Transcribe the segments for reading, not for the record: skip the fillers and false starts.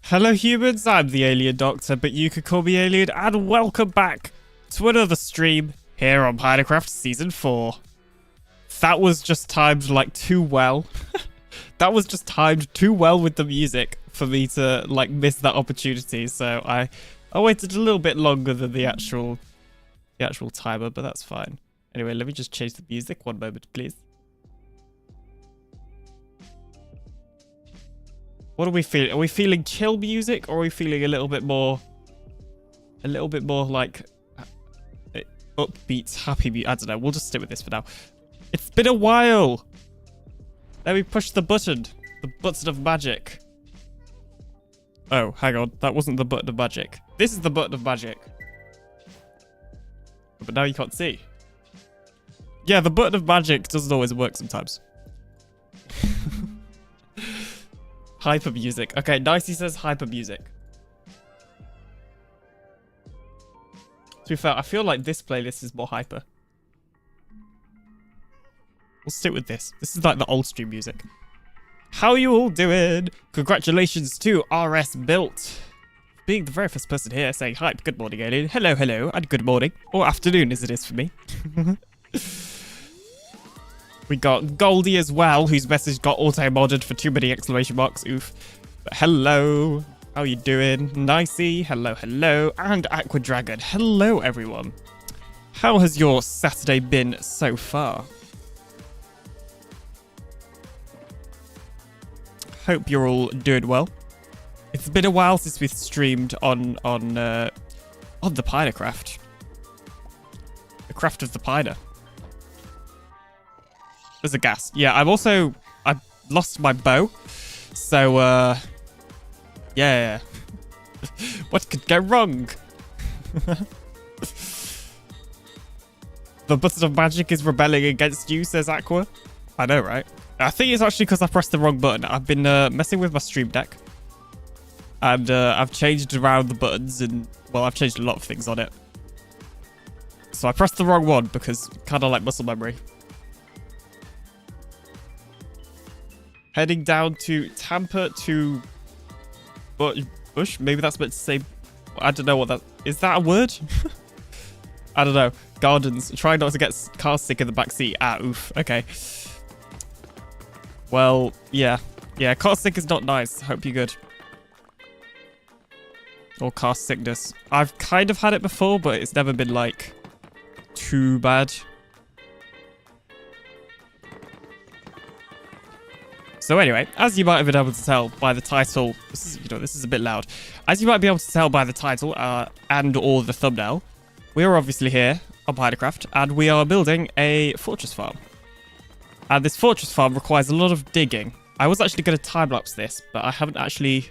Hello humans, I'm the AlienDoctor, but you could call me Alien, and welcome back to another stream here on PinaCraft Season 4. That was just timed like too well. That was just timed too well with the music for me to like miss that opportunity, so I waited a little bit longer than the actual timer, but that's fine. Anyway, let me just change the music, one moment please. What are we feeling? Are we feeling chill music, or are we feeling a little bit more like upbeat, happy music? I don't know. We'll just stick with this for now. It's been a while. Let me push the button. The button of magic. Oh, hang on. That wasn't the button of magic. This is the button of magic. But now you can't see. Yeah, the button of magic doesn't always work sometimes. Hyper music. Okay, Nicey says hyper music. To be fair, I feel like this playlist is more hyper. We'll stick with this. This is like the old stream music. How are you all doing? Congratulations to RS Built. Being the very first person here saying hype. Good morning, Alien. Hello, hello, and good morning. Or afternoon as it is for me. We got Goldie as well, whose message got auto-modded for too many exclamation marks. Oof. But hello. How you doing? Nicey. Hello, hello. And Aqua Dragon. Hello, everyone. How has your Saturday been so far? Hope you're all doing well. It's been a while since we've streamed on the PinaCraft. The craft of the Pina. There's a gas. Yeah, I lost my bow. So, yeah. What could go wrong? The button of magic is rebelling against you, says Aqua. I know, right? I think it's actually because I pressed the wrong button. I've been messing with my stream deck. And I've changed around the buttons and, well, I've changed a lot of things on it. So I pressed the wrong one because kind of like muscle memory. Heading down to Tampa to Bush. Maybe that's meant to say. I don't know what that is. That a word? I don't know. Gardens. Try not to get car sick in the back seat. Ah, oof. Okay. Well, yeah. Yeah, car sick is not nice. Hope you're good. Or car sickness. I've kind of had it before, but it's never been like too bad. So anyway, as you might have been able to tell by the title, this is a bit loud. As you might be able to tell by the title and or the thumbnail, we are obviously here on PinaCraft, and we are building a fortress farm. And this fortress farm requires a lot of digging. I was actually going to time-lapse this, but I haven't actually...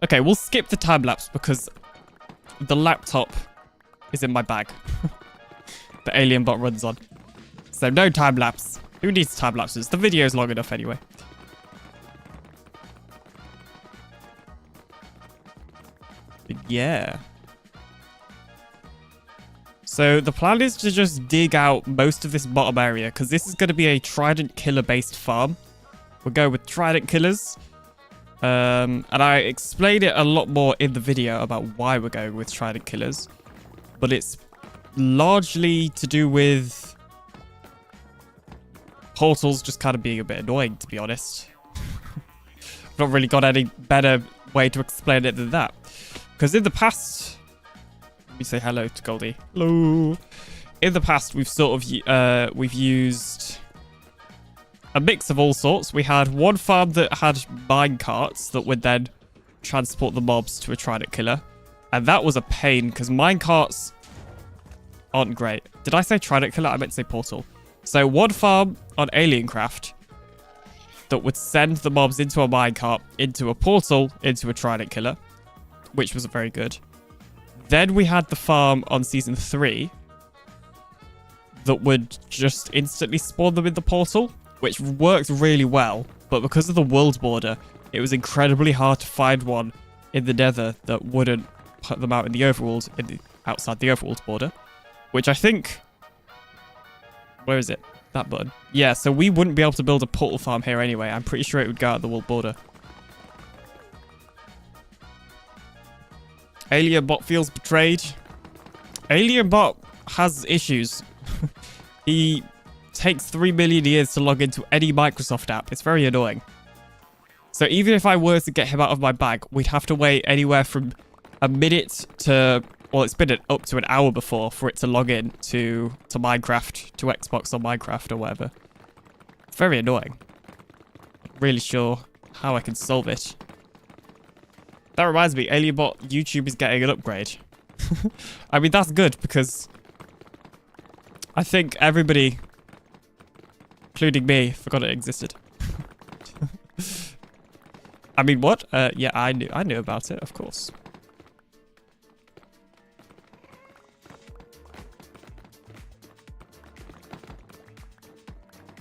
Okay, we'll skip the time-lapse because the laptop is in my bag. The alien bot runs on. So no time-lapse. Who needs time-lapses? The video is long enough anyway. Yeah. So the plan is to just dig out most of this bottom area because this is going to be a trident killer based farm. We'll go with trident killers. And I explained it a lot more in the video about why we're going with trident killers. But it's largely to do with portals just kind of being a bit annoying, to be honest. I've not really got any better way to explain it than that. Because in the past... Let me say hello to Goldie. Hello. In the past, we've sort of... we've used a mix of all sorts. We had one farm that had mine carts that would then transport the mobs to a trident killer. And that was a pain, because mine carts aren't great. Did I say trident killer? I meant to say portal. So one farm on AlienCraft that would send the mobs into a minecart, into a portal, into a trident killer, which was very good. Then we had the farm on Season 3 that would just instantly spawn them in the portal, which worked really well. But because of the world border, it was incredibly hard to find one in the nether that wouldn't put them out in the overworld, outside the overworld border, which I think... Where is it? That button. Yeah, so we wouldn't be able to build a portal farm here anyway. I'm pretty sure it would go out the world border. AlienBot feels betrayed. AlienBot has issues. He takes 3 million years to log into any Microsoft app. It's very annoying. So even if I were to get him out of my bag, we'd have to wait anywhere from a minute to... Well, it's been up to an hour before for it to log in to Minecraft, to Xbox or Minecraft or whatever. It's very annoying. Not really sure how I can solve it. That reminds me, AlienBot YouTube is getting an upgrade. I mean, that's good because I think everybody, including me, forgot it existed. I mean, what? Yeah, I knew about it, of course.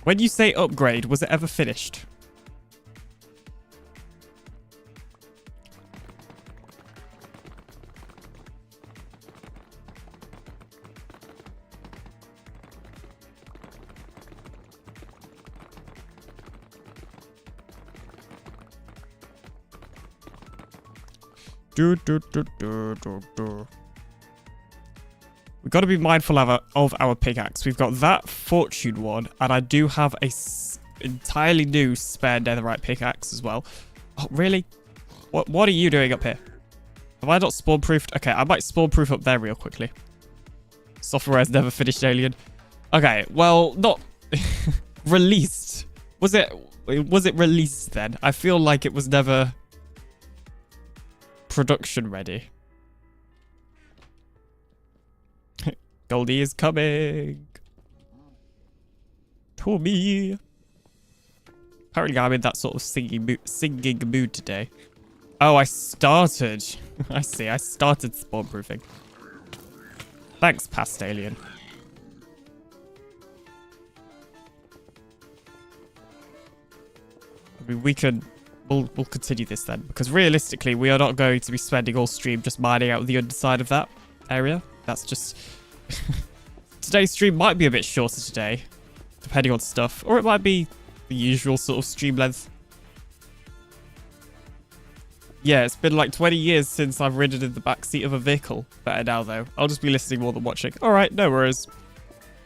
When you say upgrade, was it ever finished? We've got to be mindful of our pickaxe. We've got that fortune one, and I do have a entirely new spare netherite pickaxe as well. Oh, really? What are you doing up here? Have I not spawn-proofed? Okay, I might spawn-proof up there real quickly. Software has never finished, alien. Okay, well, not released. Was it released then? I feel like it was never production ready. Goldie is coming to me. Apparently I'm in that sort of singing mood today. Oh, I started. I see. I started spawn proofing. Thanks, past alien. I mean, we'll continue this then, because realistically we are not going to be spending all stream just mining out the underside of that area. That's just... Today's stream might be a bit shorter today, depending on stuff, or it might be the usual sort of stream length. Yeah, it's been like 20 years since I've ridden in the backseat of a vehicle. Better now though. I'll just be listening more than watching. Alright, no worries.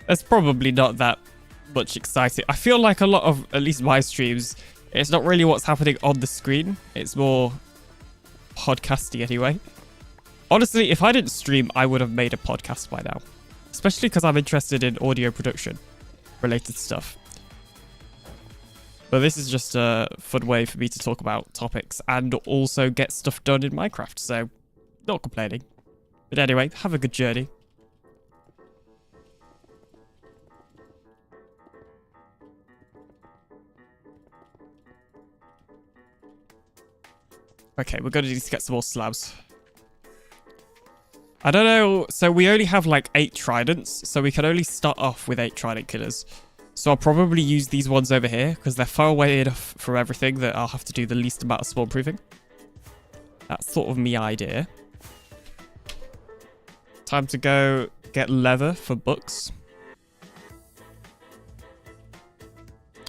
There's probably not that much exciting. I feel like a lot of, at least my streams, it's not really what's happening on the screen. It's more podcasty anyway. Honestly, if I didn't stream, I would have made a podcast by now. Especially because I'm interested in audio production related stuff. But this is just a fun way for me to talk about topics and also get stuff done in Minecraft. So, not complaining. But anyway, have a good journey. Okay, we're going to need to get some more slabs. I don't know. So we only have like 8 tridents. So we can only start off with 8 trident killers. So I'll probably use these ones over here because they're far away enough from everything that I'll have to do the least amount of spawn proofing. That's sort of my idea. Time to go get leather for books.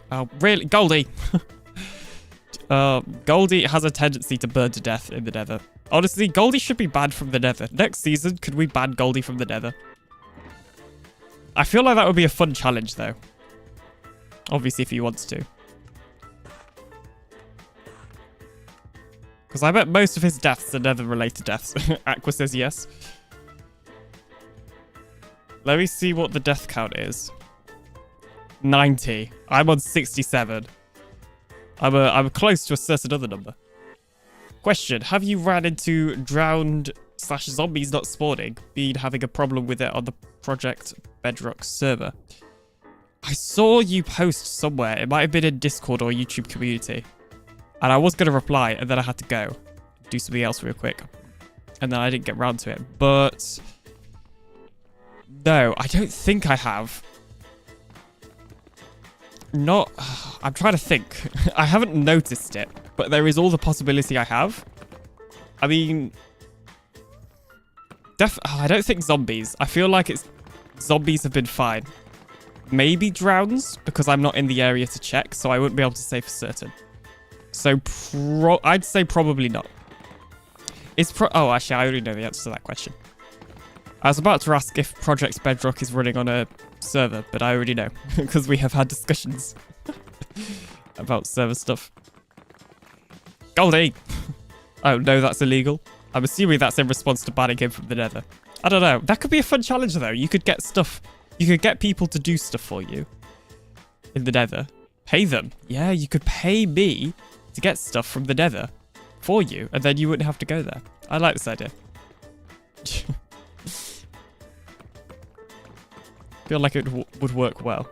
Oh, really? Goldie! Goldie has a tendency to burn to death in the nether. Honestly, Goldie should be banned from the nether. Next season, could we ban Goldie from the nether? I feel like that would be a fun challenge, though. Obviously, if he wants to. Because I bet most of his deaths are nether-related deaths. Aqua says yes. Let me see what the death count is. 90. I'm on 67. I'm close to a certain other number. Question, have you ran into drowned/zombies not spawning, been having a problem with it on the Project Bedrock server? I saw you post somewhere. It might have been in Discord or YouTube community. And I was going to reply, and then I had to go. Do something else real quick. And then I didn't get round to it. But... no, I don't think I have. Not... I'm trying to think. I haven't noticed it. But there is all the possibility I have. I mean... I don't think zombies. I feel like it's... zombies have been fine. Maybe drowns, because I'm not in the area to check, so I wouldn't be able to say for certain. So, I'd say probably not. Oh, actually, I already know the answer to that question. I was about to ask if Project Bedrock is running on a server, but I already know because we have had discussions about server stuff. Goldie! Oh, no, that's illegal. I'm assuming that's in response to banning him from the Nether. I don't know. That could be a fun challenge, though. You could get stuff. You could get people to do stuff for you in the Nether. Pay them. Yeah, you could pay me to get stuff from the Nether for you, and then you wouldn't have to go there. I like this idea. Feel like it would work well.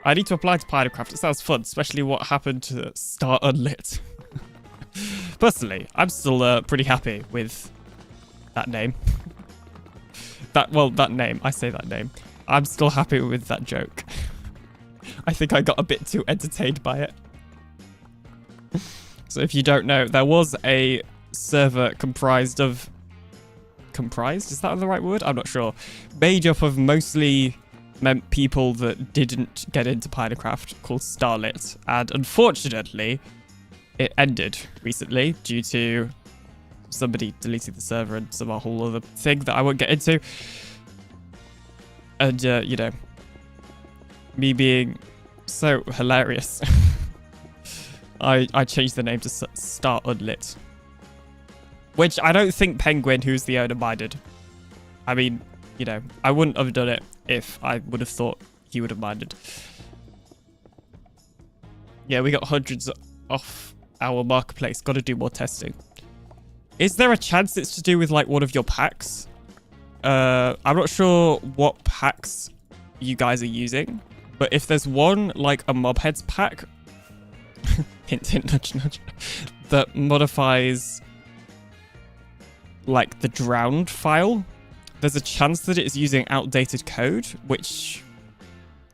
I need to apply to PinaCraft. It sounds fun, especially what happened to Start Unlit. Personally, I'm still pretty happy with that name. that name. I say that name. I'm still happy with that joke. I think I got a bit too entertained by it. So if you don't know, there was a server comprised? Is that the right word? I'm not sure. Made up of mostly people that didn't get into PinaCraft, called Starlit. And unfortunately, it ended recently due to somebody deleting the server and some whole other thing that I won't get into. And, you know, me being so hilarious, I changed the name to Start Unlit. Which I don't think Penguin, who's the owner, minded. I mean, you know, I wouldn't have done it if I would have thought he would have minded. Yeah, we got hundreds off our marketplace. Got to do more testing. Is there a chance it's to do with, like, one of your packs? I'm not sure what packs you guys are using, but if there's one, like a Mobheads pack, hint, hint, nudge, nudge, that modifies, like, the drowned file, there's a chance that it is using outdated code, which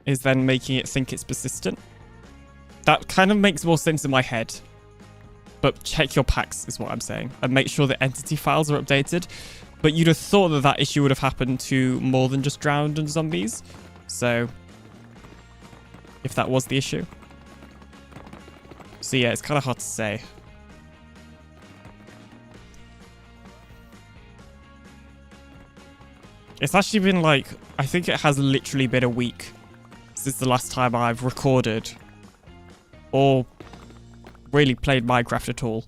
is then making it think it's persistent. That kind of makes more sense in my head. But check your packs is what I'm saying. And make sure the entity files are updated. But you'd have thought that that issue would have happened to more than just drowned and zombies. So, if that was the issue. So yeah, it's kind of hard to say. It's actually been like, I think it has literally been a week since the last time I've recorded or really played Minecraft at all.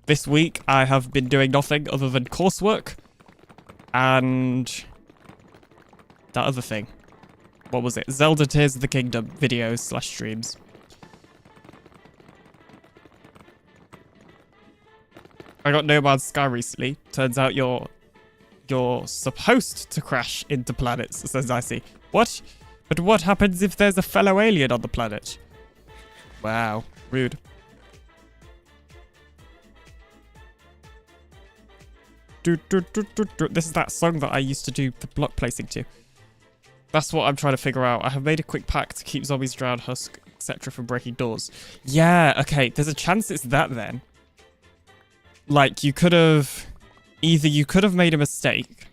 This week, I have been doing nothing other than coursework and that other thing. What was it? Zelda Tears of the Kingdom videos / streams. I got No Man's Sky recently. Turns out you're supposed to crash into planets, says Icy. What? But what happens if there's a fellow alien on the planet? Wow, rude. This is that song that I used to do the block placing to. That's what I'm trying to figure out. I have made a quick pack to keep zombies, drowned, husk, etc. from breaking doors. Yeah, okay, there's a chance it's that then. Like, you could have... Either you could have made a mistake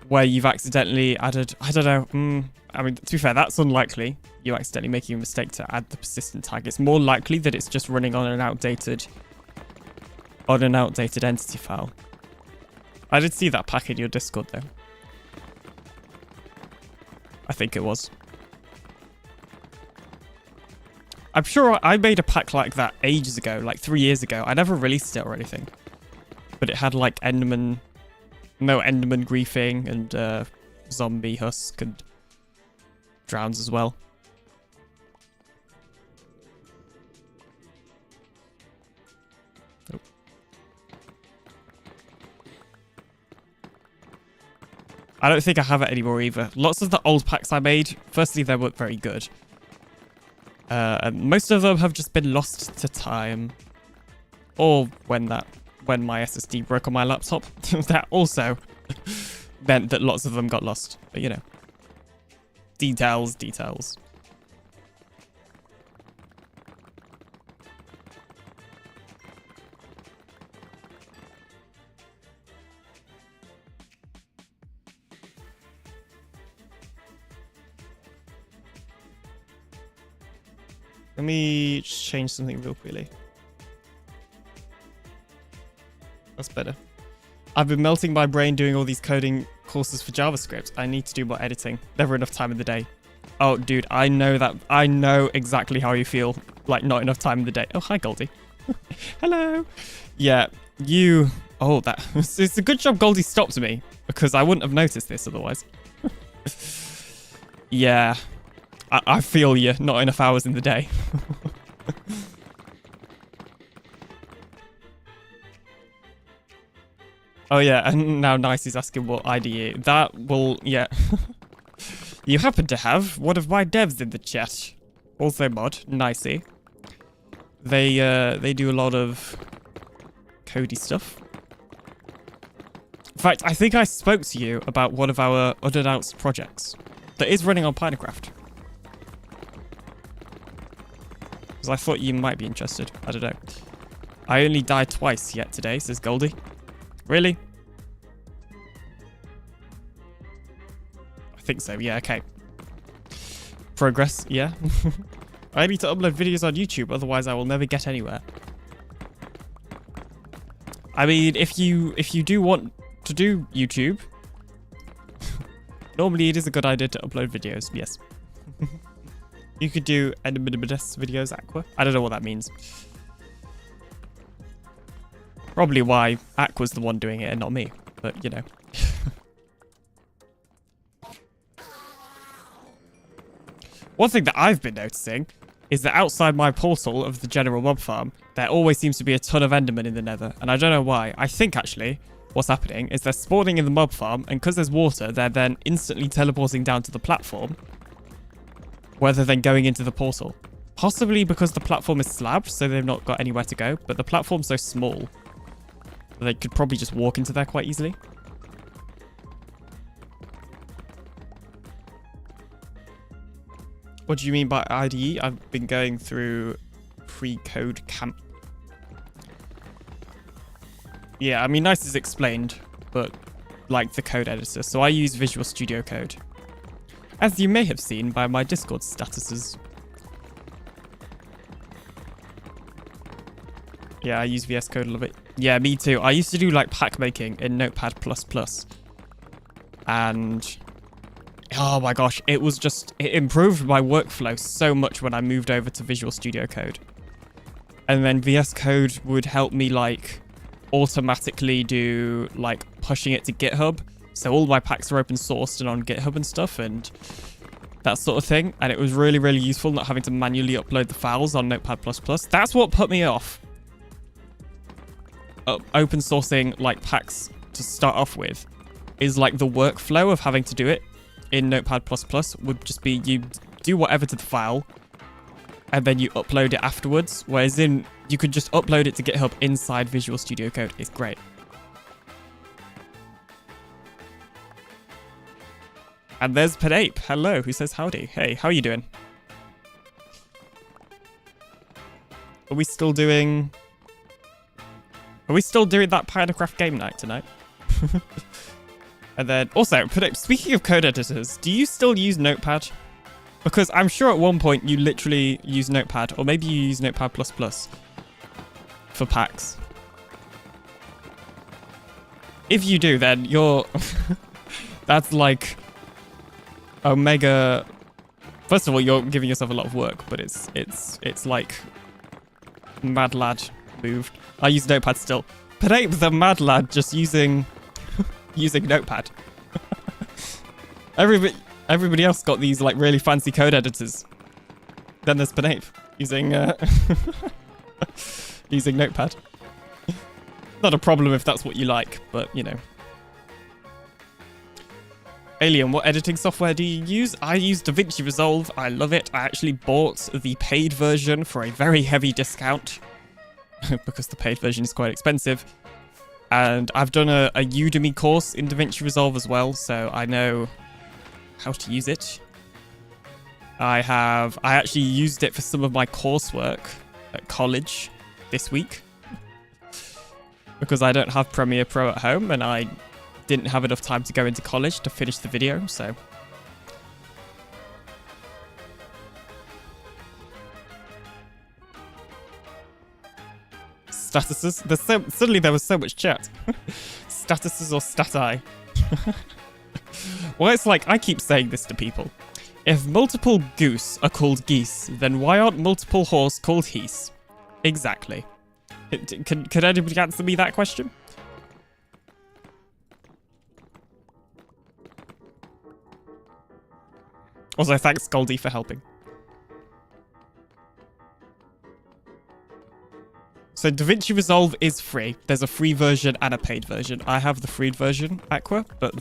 where you've accidentally added... I don't know. I mean, to be fair, that's unlikely. You accidentally making a mistake to add the persistent tag. It's more likely that it's just running on an outdated entity file. I did see that pack in your Discord, though. I think it was. I'm sure I made a pack like that ages ago, like 3 years ago. I never released it or anything. But it had like Enderman griefing and zombie husk and drowns as well. Oh. I don't think I have it anymore either. Lots of the old packs I made, firstly, they weren't very good. And most of them have just been lost to time. Or when my SSD broke on my laptop. That also meant that lots of them got lost. But, you know. Details. Let me just change something real quickly. That's better. I've been melting my brain doing all these coding courses for JavaScript. I need to do more editing. Never enough time in the day. Oh, dude, I know that. I know exactly how you feel. Like, not enough time in the day. Oh, hi, Goldie. Hello. Yeah, you... Oh, that... It's a good job Goldie stopped me, because I wouldn't have noticed this otherwise. Yeah. I feel you. Not enough hours in the day. Oh, yeah, and now Nice is asking what IDE. That will... Yeah. You happen to have one of my devs in the chat. Also mod, Nicey. They do a lot of Cody stuff. In fact, I think I spoke to you about one of our unannounced projects that is running on PinaCraft. Because I thought you might be interested. I don't know. I only died twice yet today, says Goldie. Really? I think so, yeah, okay. Progress, yeah. I need to upload videos on YouTube, otherwise I will never get anywhere. I mean, if you do want to do YouTube, normally it is a good idea to upload videos, yes. You could do Enderminimus videos, Aqua. I don't know what that means. Probably why Aqua's the one doing it and not me, but you know. One thing that I've been noticing is that outside my portal of the general mob farm, there always seems to be a ton of Endermen in the nether, and I don't know why. I think, actually, what's happening is they're spawning in the mob farm, and because there's water, they're then instantly teleporting down to the platform, rather than going into the portal. Possibly because the platform is slabbed, so they've not got anywhere to go, but the platform's so small, they could probably just walk into there quite easily. What do you mean by IDE? I've been going through pre-code camp. Yeah, I mean, Nice is explained, but like the code editor. So I use Visual Studio Code, as you may have seen by my Discord statuses. Yeah, I use VS Code a little bit. Yeah, me too. I used to do like pack making in Notepad++. And... oh my gosh, it improved my workflow so much when I moved over to Visual Studio Code. And then VS Code would help me like automatically do like pushing it to GitHub. So all my packs are open sourced and on GitHub and stuff and that sort of thing. And it was really, really useful not having to manually upload the files on Notepad++. That's what put me off open sourcing like packs to start off with, is like the workflow of having to do it in Notepad++ would just be you do whatever to the file and then you upload it afterwards, whereas you could just upload it to GitHub inside Visual Studio Code. It's great. And there's Pedape, hello, who says howdy. Hey, how are you doing? Are we still doing that PinaCraft game night tonight? And then, also, speaking of code editors, do you still use Notepad? Because I'm sure at one point you literally use Notepad, or maybe you use Notepad++ for packs. If you do, then you're... that's like... Omega... First of all, you're giving yourself a lot of work, but it's like... Mad lad moved. I use Notepad still. Pedape the mad lad just using Notepad. Everybody else got these like really fancy code editors. Then there's Pedape using using Notepad. Not a problem if that's what you like, but you know. Alien, what editing software do you use? I use DaVinci Resolve. I love it. I actually bought the paid version for a very heavy discount because the paid version is quite expensive. And I've done a Udemy course in DaVinci Resolve as well, so I know how to use it. I actually used it for some of my coursework at college this week because I don't have Premiere Pro at home and I didn't have enough time to go into college to finish the video, so... statuses. Suddenly there was so much chat. Statuses or stati. Well, it's like, I keep saying this to people. If multiple goose are called geese, then why aren't multiple horse called heese? Exactly. Could anybody answer me that question? Also, thanks Goldie for helping. So DaVinci Resolve is free. There's a free version and a paid version. I have the free version, Aqua, but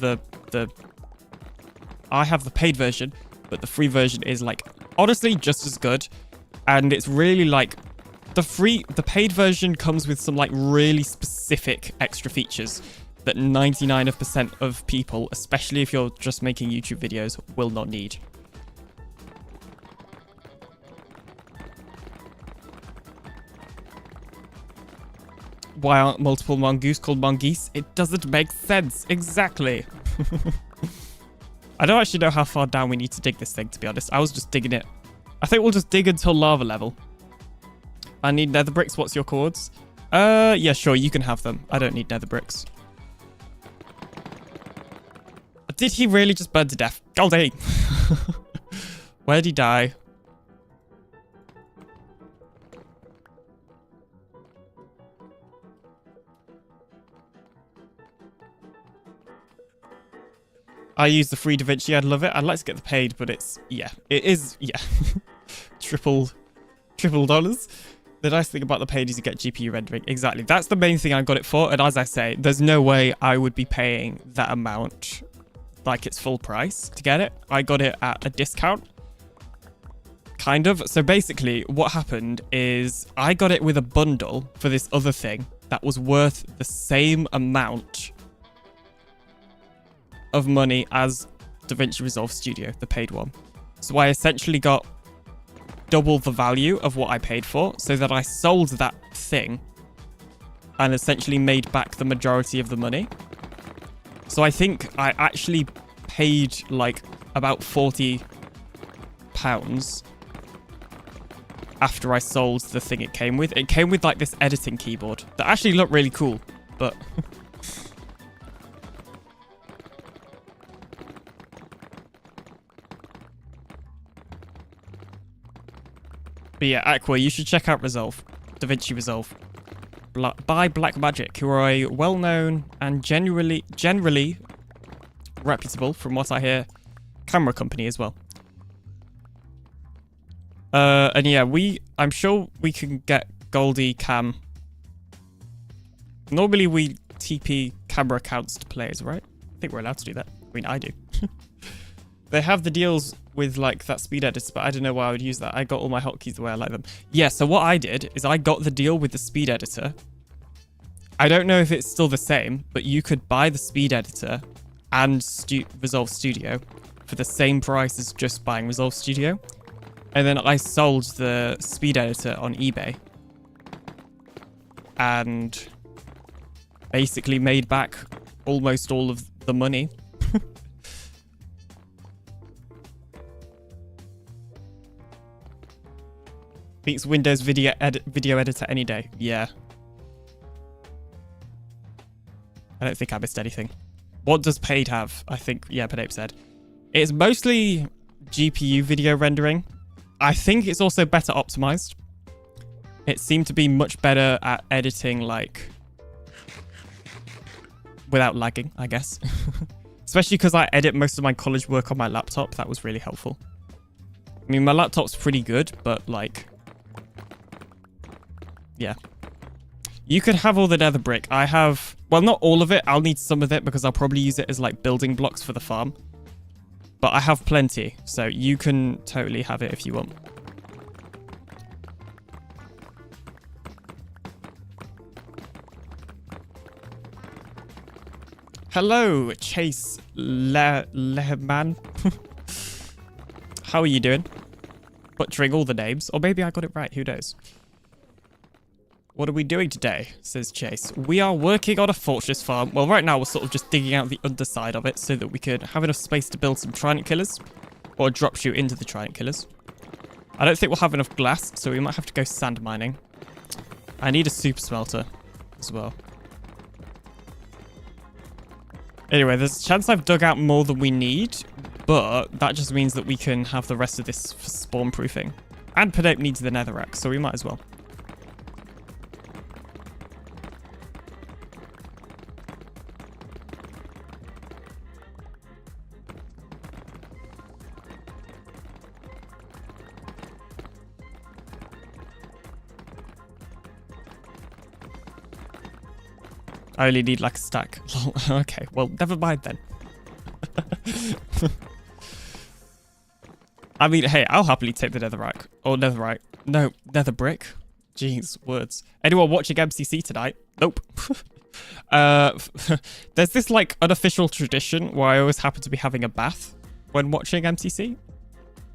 I have the paid version, but the free version is like honestly just as good. And it's really like the paid version comes with some like really specific extra features that 99% of people, especially if you're just making YouTube videos, will not need. Why aren't multiple mongoose called mongoose? It doesn't make sense. Exactly. I don't actually know how far down we need to dig this thing, to be honest. I was just digging it. I think we'll just dig until lava level. I need nether bricks. What's your coords? Yeah, sure. You can have them. I don't need nether bricks. Did he really just burn to death? Goldie! Where'd he die? I use the free DaVinci. I'd love it. I'd like to get the paid, but it's, yeah, it is, yeah. triple dollars. The nice thing about the paid is you get GPU rendering. Exactly. That's the main thing I got it for. And as I say, there's no way I would be paying that amount like it's full price to get it. I got it at a discount. Kind of. So basically what happened is I got it with a bundle for this other thing that was worth the same amount of money as DaVinci Resolve Studio, the paid one. So I essentially got double the value of what I paid for, so that I sold that thing and essentially made back the majority of the money. So I think I actually paid like about £40 after I sold the thing it came with. It came with like this editing keyboard that actually looked really cool, but But yeah, Aqua, you should check out Resolve. DaVinci Resolve. By Blackmagic, who are a well-known and generally reputable, from what I hear, camera company as well. And yeah, I'm sure we can get Goldie Cam. Normally we TP camera accounts to players, right? I think we're allowed to do that. I mean, I do. They have the deals with like that speed editor, but I don't know why I would use that. I got all my hotkeys the way I like them. Yeah, so what I did is I got the deal with the speed editor. I don't know if it's still the same, but you could buy the speed editor and Resolve Studio for the same price as just buying Resolve Studio. And then I sold the speed editor on eBay and basically made back almost all of the money. Beats Windows video editor any day. Yeah. I don't think I missed anything. What does paid have? I think, yeah, Penape said. It's mostly GPU video rendering. I think it's also better optimized. It seemed to be much better at editing, like, without lagging, I guess. Especially because I edit most of my college work on my laptop. That was really helpful. I mean, my laptop's pretty good, but, like, yeah. You could have all the nether brick. I have, well, not all of it. I'll need some of it because I'll probably use it as like building blocks for the farm. But I have plenty, so you can totally have it if you want. Hello, Chase Lehman. How are you doing? Butchering all the names. Or maybe I got it right, who knows? What are we doing today? Says Chase. We are working on a fortress farm. Well, right now we're sort of just digging out the underside of it so that we could have enough space to build some trident killers. Or drop shoot into the trident killers. I don't think we'll have enough glass, so we might have to go sand mining. I need a super smelter as well. Anyway, there's a chance I've dug out more than we need, but that just means that we can have the rest of this for spawn proofing. And Pedate needs the netherrack, so we might as well. I only need like a stack. Okay, well, never mind then. I mean, hey, I'll happily take the netherrack. Or netherite. No, nether brick. Jeez, words. Anyone watching MCC tonight? Nope. There's this like unofficial tradition where I always happen to be having a bath when watching MCC,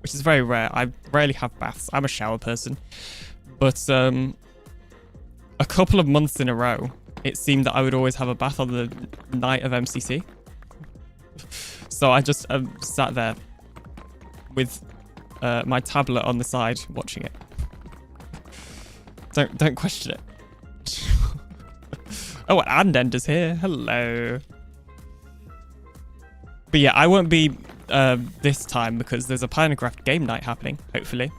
which is very rare. I rarely have baths. I'm a shower person. But a couple of months in a row, it seemed that I would always have a bath on the night of MCC. So I just sat there with my tablet on the side watching it. Don't question it. Oh, and Ender's here. Hello. But yeah, I won't be this time because there's a PinaCraft game night happening, hopefully.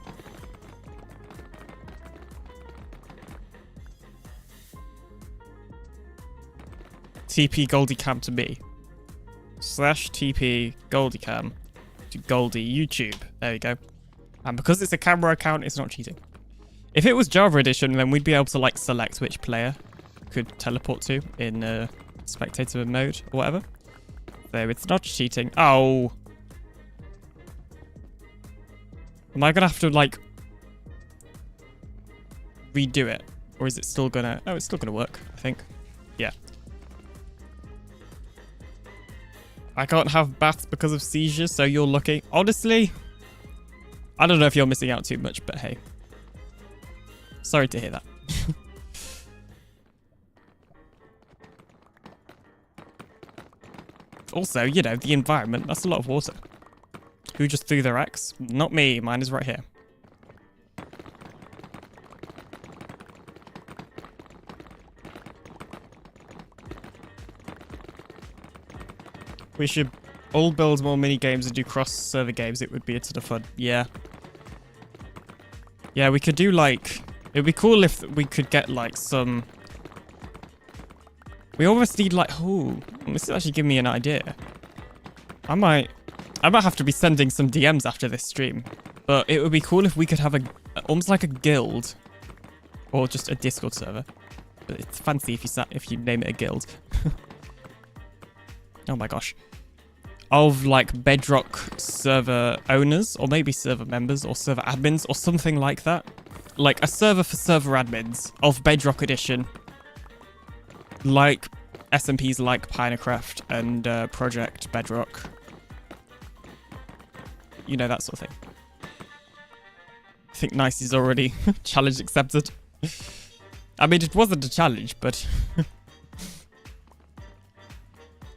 TP GoldieCam to me. /TP GoldieCam to Goldie YouTube. There you go. And because it's a camera account, it's not cheating. If it was Java Edition, then we'd be able to like select which player could teleport to in spectator mode or whatever. So it's not cheating. Oh. Am I gonna have to like redo it? Or is it still gonna... Oh, it's still gonna work, I think. Yeah. I can't have baths because of seizures, so you're lucky. Honestly, I don't know if you're missing out too much, but hey. Sorry to hear that. Also, you know, the environment, that's a lot of water. Who just threw their axe? Not me, mine is right here. We should all build more mini games and do cross-server games. It would be a ton of fun. Yeah. Yeah, we could do like... It would be cool if we could get like some... We almost need like... Oh, this is actually giving me an idea. I might have to be sending some DMs after this stream. But it would be cool if we could have almost like a guild. Or just a Discord server. But it's fancy if you name it a guild. Oh my gosh. Of like Bedrock server owners, or maybe server members, or server admins, or something like that. Like a server for server admins of Bedrock Edition. Like SMPs like PinaCraft and Project Bedrock. You know, that sort of thing. I think Nice is already challenge accepted. I mean, it wasn't a challenge, but...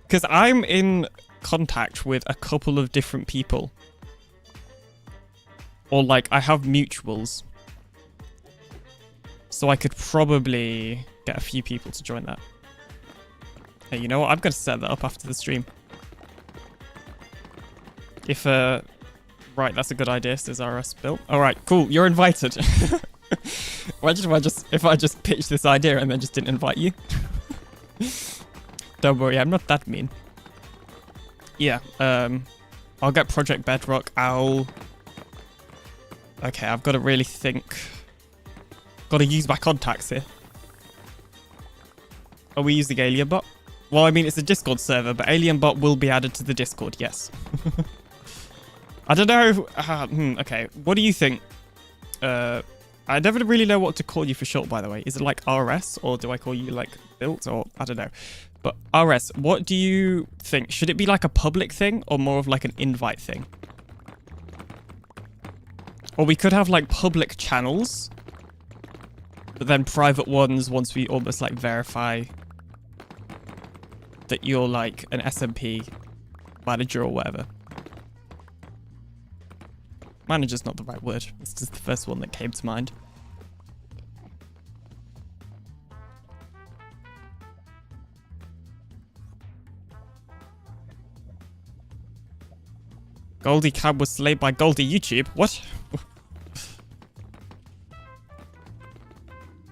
Because I'm in contact with a couple of different people. Or like, I have mutuals. So I could probably get a few people to join that. Hey, you know what? I'm going to set that up after the stream. If, right, that's a good idea, says RS Bill. Alright, cool, you're invited. Imagine if I just pitched this idea and then just didn't invite you. Don't worry, I'm not that mean. Yeah, I'll get Project Bedrock. Okay, I've got to really think. Got to use my contacts here. Are we using AlienBot? Well, I mean, it's a Discord server, but AlienBot will be added to the Discord, yes. I don't know. Okay, what do you think? I never really know what to call you for short, by the way. Is it like RS, or do I call you like Built, or I don't know. But RS, what do you think? Should it be like a public thing, or more of like an invite thing? Or we could have like public channels, but then private ones once we almost like verify that you're like an SMP manager or whatever. Manager's not the right word. It's just the first one that came to mind. Goldie Cab was slayed by Goldie YouTube. What?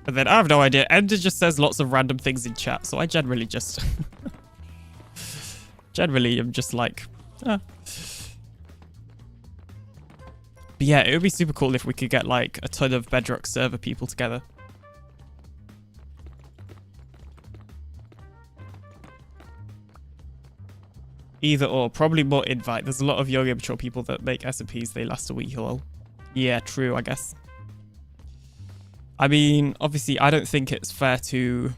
And then I have no idea. Ender just says lots of random things in chat, so I generally just... generally, I'm just like... But yeah, it would be super cool if we could get like a ton of Bedrock server people together. Either or, probably more invite. There's a lot of young immature people that make SMPs, they last a week, lol. Yeah, true, I guess. I mean, obviously, I don't think it's fair to,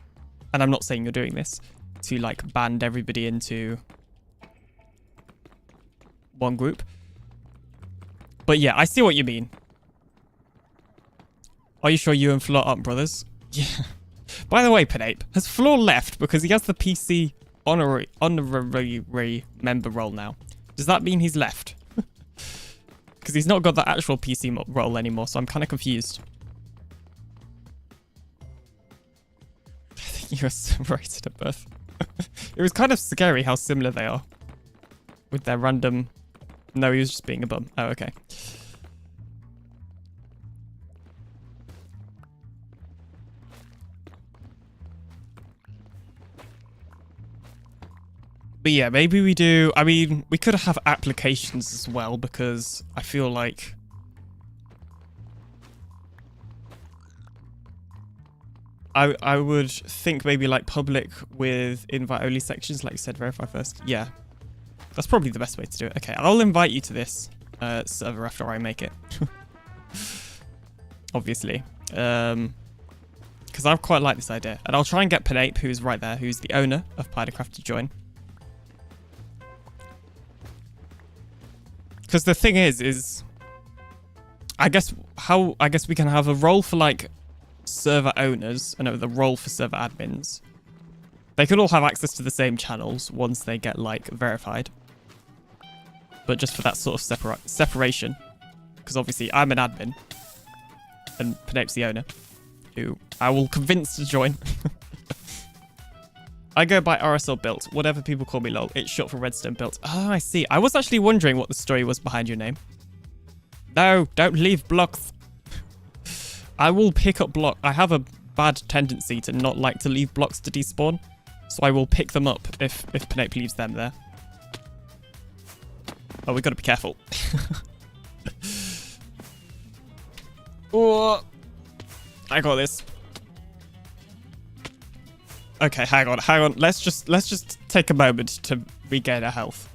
and I'm not saying you're doing this, to like band everybody into one group. But yeah, I see what you mean. Are you sure you and Floor aren't brothers? Yeah. By the way, Pinape, has Floor left because he has the PC honorary member role now? Does that mean he's left? Because he's not got the actual PC role anymore, so I'm kind of confused. I think you were separated at birth. It was kind of scary how similar they are. With their random... No, he was just being a bum. Oh, okay. But yeah, maybe we do... I mean, we could have applications as well, because I feel like... I would think maybe like public with invite-only sections, like you said, verify first. Yeah. That's probably the best way to do it. Okay, I'll invite you to this server after I make it. Obviously. Because I quite like this idea. And I'll try and get Pinape, who's right there, who's the owner of PinaCraft, to join. Because the thing is I guess we can have a role for like server owners and the role for server admins. They could all have access to the same channels once they get like verified. But just for that sort of separation. Because obviously I'm an admin. And Pinape's the owner. Who I will convince to join. I go by RSL Built. Whatever people call me, lol. It's short for Redstone Built. Oh, I see. I was actually wondering what the story was behind your name. No, don't leave blocks. I will pick up block. I have a bad tendency to not like to leave blocks to despawn. So I will pick them up if Pinape leaves them there. Oh, we got to be careful. Oh, I got this. Okay, hang on. Let's just take a moment to regain our health.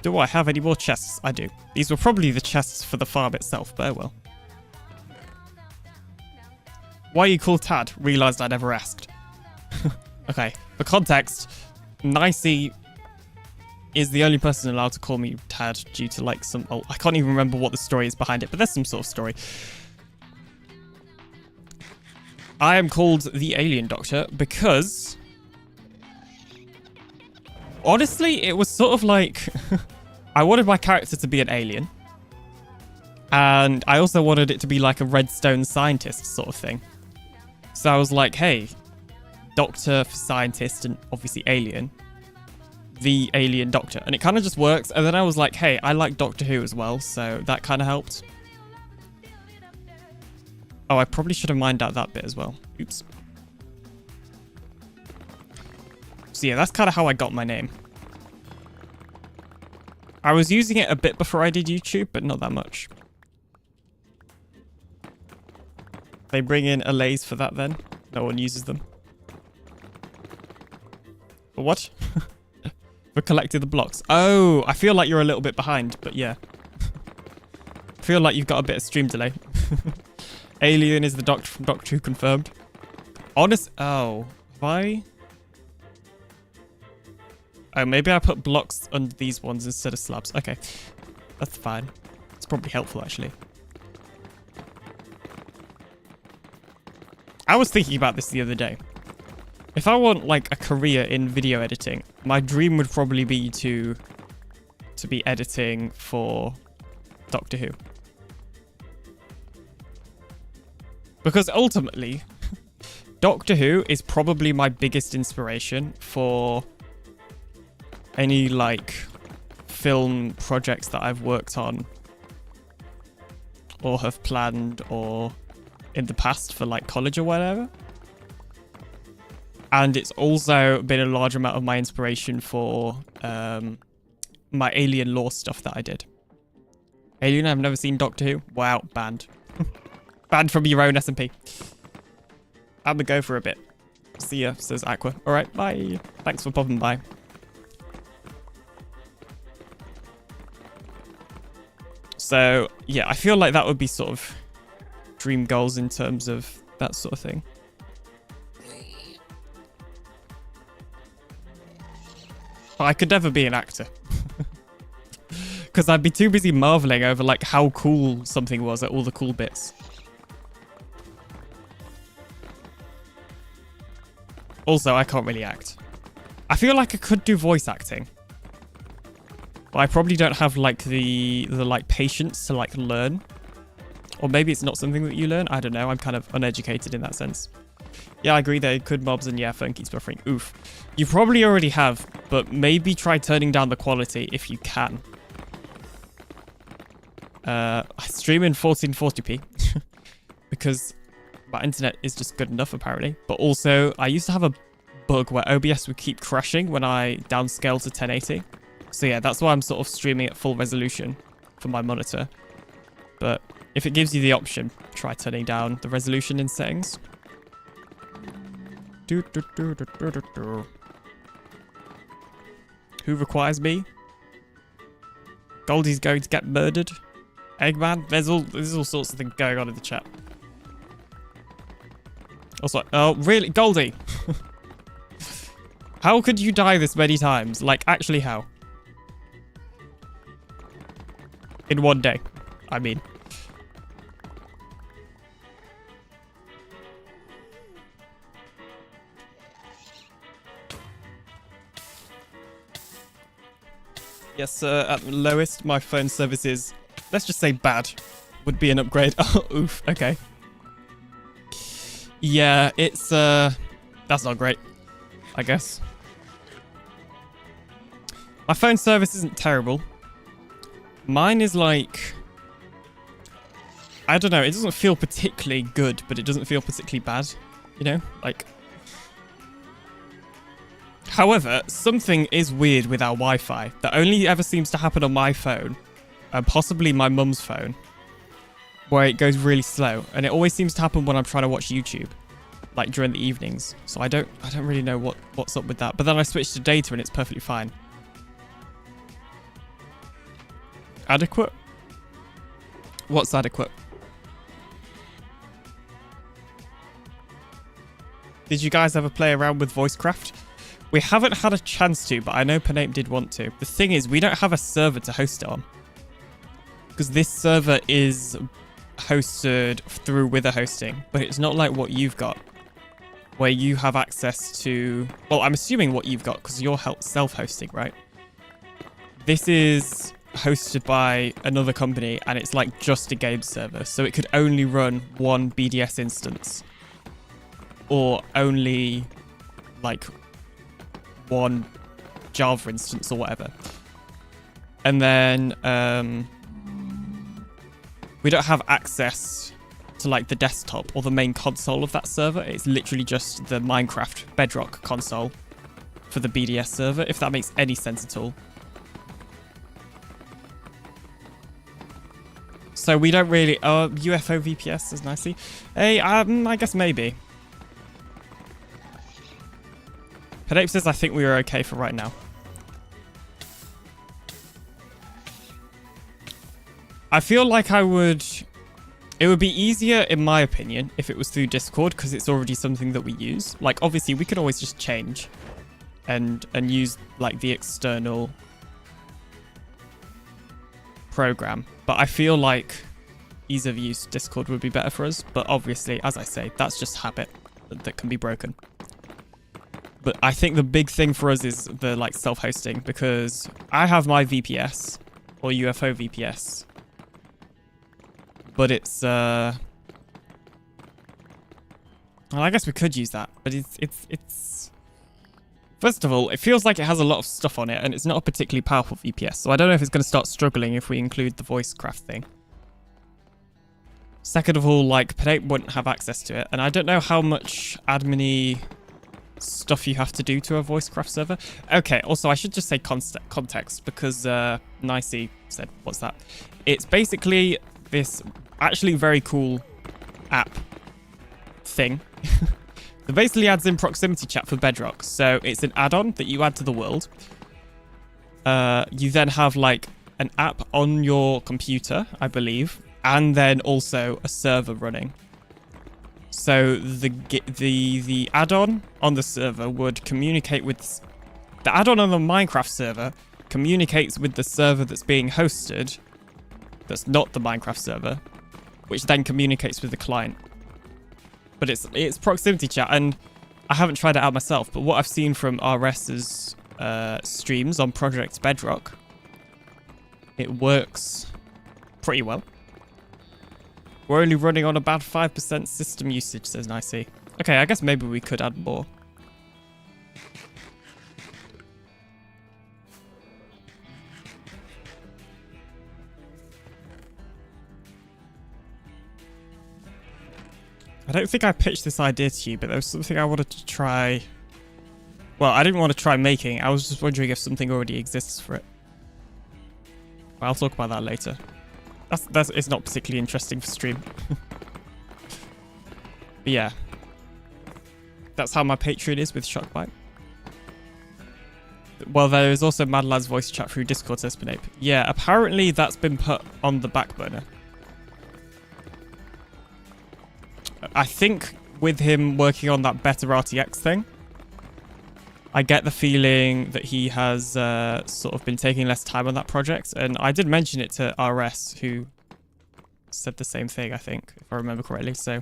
Do I have any more chests? I do. These were probably the chests for the farm itself, but oh well. Why are you called Tad? Realised I never asked. Okay, for context, Nicey is the only person allowed to call me Tad due to like some... Oh, I can't even remember what the story is behind it, but there's some sort of story. I am called TheAlienDoctor because... Honestly, it was sort of like... I wanted my character to be an alien. And I also wanted it to be like a redstone scientist sort of thing. So I was like, hey, doctor for scientist and obviously alien. The Alien Doctor. And it kind of just works. And then I was like, hey, I like Doctor Who as well. So that kind of helped. Oh, I probably should have mined out that bit as well. Oops. So yeah, that's kind of how I got my name. I was using it a bit before I did YouTube, but not that much. They bring in allays for that then? No one uses them. For what? For collecting the blocks. Oh, I feel like you're a little bit behind, but yeah. I feel like you've got a bit of stream delay. Alien is the Doctor from Doctor Who confirmed. Honest... Oh. Have I... Oh, maybe I put blocks under these ones instead of slabs. Okay. That's fine. It's probably helpful, actually. I was thinking about this the other day. If I want, like, a career in video editing, my dream would probably be to be editing for Doctor Who. Because ultimately, Doctor Who is probably my biggest inspiration for any, like, film projects that I've worked on or have planned or in the past for, like, college or whatever. And it's also been a large amount of my inspiration for my alien lore stuff that I did. Alien, I've never seen Doctor Who. Wow, banned. Banned from your own SMP. I'm gonna go for a bit. See ya, says Aqua. Alright, bye. Thanks for popping by. So, yeah, I feel like that would be sort of dream goals in terms of that sort of thing. But I could never be an actor. Because I'd be too busy marveling over, like, how cool something was at all the cool bits. Also, I can't really act. I feel like I could do voice acting. But I probably don't have, like, the like, patience to, like, learn. Or maybe it's not something that you learn. I don't know. I'm kind of uneducated in that sense. Yeah, I agree. They could mobs and, yeah, phone keeps buffering. Oof. You probably already have, but maybe try turning down the quality if you can. I stream in 1440p because my internet is just good enough, apparently. But also, I used to have a bug where OBS would keep crashing when I downscale to 1080. So yeah, that's why I'm sort of streaming at full resolution for my monitor. But if it gives you the option, try turning down the resolution in settings. Who requires me? Goldie's going to get murdered. Eggman, there's all sorts of things going on in the chat. Also, oh really, Goldie? How could you die this many times? Like, actually, how? In one day, I mean. Yes, sir. At the lowest, my phone service is, let's just say bad. Would be an upgrade. Oh, oof. Okay. Yeah, it's, that's not great, I guess. My phone service isn't terrible. Mine is like, I don't know. It doesn't feel particularly good, but it doesn't feel particularly bad. You know, like. However, something is weird with our Wi-Fi that only ever seems to happen on my phone, and possibly my mum's phone, where it goes really slow, and it always seems to happen when I'm trying to watch YouTube, like during the evenings. So I don't really know what's up with that. But then I switched to data and it's perfectly fine. Adequate? What's adequate? Did you guys ever play around with VoiceCraft? We haven't had a chance to, but I know PinaCraft did want to. The thing is, we don't have a server to host it on. Because this server is hosted through Wither hosting, but it's not like what you've got, where you have access to... Well, I'm assuming what you've got, because you're self-hosting, right? This is hosted by another company, and it's like just a game server, so it could only run one BDS instance. Or only, like, one Java instance or whatever. And then we don't have access to like the desktop or the main console of that server. It's literally just the Minecraft Bedrock console for the BDS server, if that makes any sense at all. So we don't really... UFO VPS is nicely. Hey, I guess maybe. PinaCraft says I think we are okay for right now. I feel like it would be easier, in my opinion, if it was through Discord, because it's already something that we use. Like, obviously, we could always just change and use, like, the external program. But I feel like ease of use Discord would be better for us. But obviously, as I say, that's just habit that can be broken. But I think the big thing for us is the, like, self-hosting, because I have my VPS, or UFO VPS, but it's Well, I guess we could use that, but it's... First of all, it feels like it has a lot of stuff on it, and it's not a particularly powerful VPS, so I don't know if it's going to start struggling if we include the voice craft thing. Second of all, like, Pinate wouldn't have access to it, and I don't know how much admin-y stuff you have to do to a voice craft server. Okay, also, I should just say context, because Nicey said, what's that? It's basically this actually very cool app thing. It basically adds in proximity chat for Bedrock. So it's an add-on that you add to the world. You then have like an app on your computer, I believe, and then also a server running. So the add-on on the server would communicate with... The add-on on the Minecraft server communicates with the server that's being hosted, that's not the Minecraft server, which then communicates with the client. But it's proximity chat, and I haven't tried it out myself, but what I've seen from RS's streams on Project Bedrock, it works pretty well. We're only running on about 5% system usage, says Nicey. Okay, I guess maybe we could add more. I don't think I pitched this idea to you, but there was something I wanted to try. Well, I didn't want to try making. I was just wondering if something already exists for it. But I'll talk about that later. It's not particularly interesting for stream. But yeah. That's how my Patreon is with Shockbite. Well, there is also Mad Lad's voice chat through Discord, says Spinape. Yeah, apparently that's been put on the back burner. I think with him working on that better RTX thing, I get the feeling that he has sort of been taking less time on that project. And I did mention it to RS, who said the same thing, I think, if I remember correctly. So,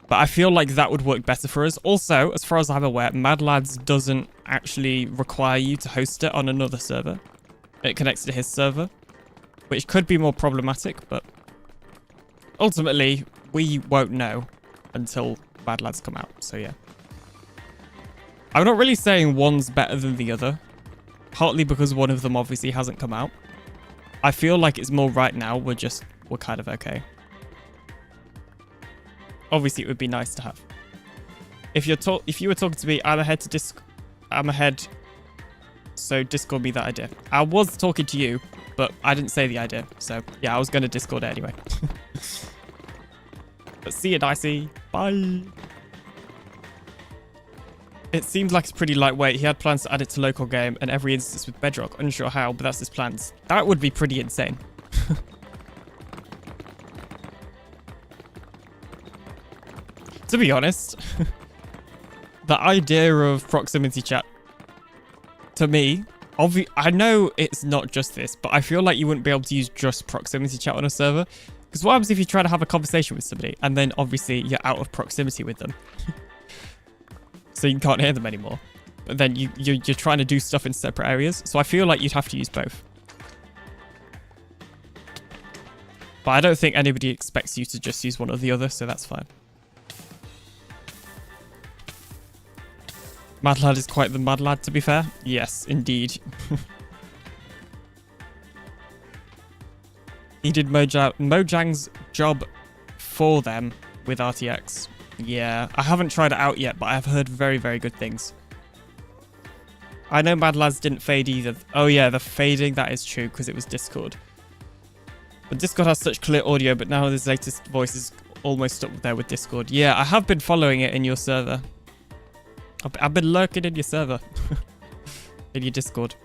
but I feel like that would work better for us. Also, as far as I'm aware, Mad Lads doesn't actually require you to host it on another server. It connects to his server, which could be more problematic, but ultimately, we won't know until Mad Lads come out. So yeah. I'm not really saying one's better than the other, partly because one of them obviously hasn't come out. I feel like it's more right now, we're kind of okay. Obviously, it would be nice to have. If you were talking to me, I'm ahead, so Discord me that idea. I was talking to you, but I didn't say the idea. So yeah, I was going to Discord it anyway. But see you, Dicey. Bye. It seems like it's pretty lightweight. He had plans to add it to local game and every instance with Bedrock. Unsure how, but that's his plans. That would be pretty insane. To be honest, the idea of proximity chat, to me, I know it's not just this, but I feel like you wouldn't be able to use just proximity chat on a server. Because what happens if you try to have a conversation with somebody and then obviously you're out of proximity with them? So you can't hear them anymore. But then you're trying to do stuff in separate areas. So I feel like you'd have to use both. But I don't think anybody expects you to just use one or the other, so that's fine. Mad Lad is quite the Mad Lad, to be fair. Yes, indeed. He did Mojang's job for them with RTX. Yeah, I haven't tried it out yet, but I've heard very, very good things. I know Mad Lads didn't fade either. Oh yeah, the fading, that is true, because it was Discord. But Discord has such clear audio, but now his latest voice is almost up there with Discord. Yeah, I have been following it in your server. I've been lurking in your server. In your Discord.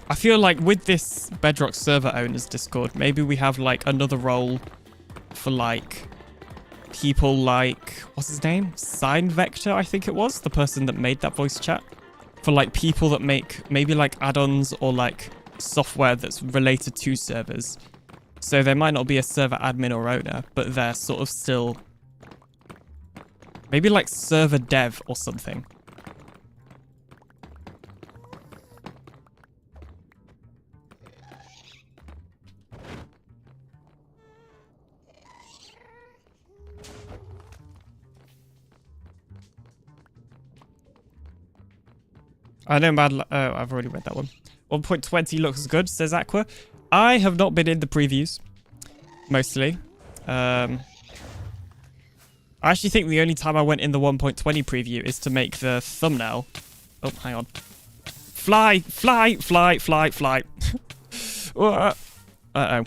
I feel like with this Bedrock server owner's Discord, maybe we have like another role for like people like, what's his name? Sign Vector, I think it was, the person that made that voice chat. For like people that make maybe like add-ons or like software that's related to servers. So there might not be a server admin or owner, but they're sort of still maybe like server dev or something. I know oh, I've already read that one. 1.20 looks good, says Aqua. I have not been in the previews, mostly. I actually think the only time I went in the 1.20 preview is to make the thumbnail. Oh, hang on. Fly, fly, fly, fly, fly. Uh-oh.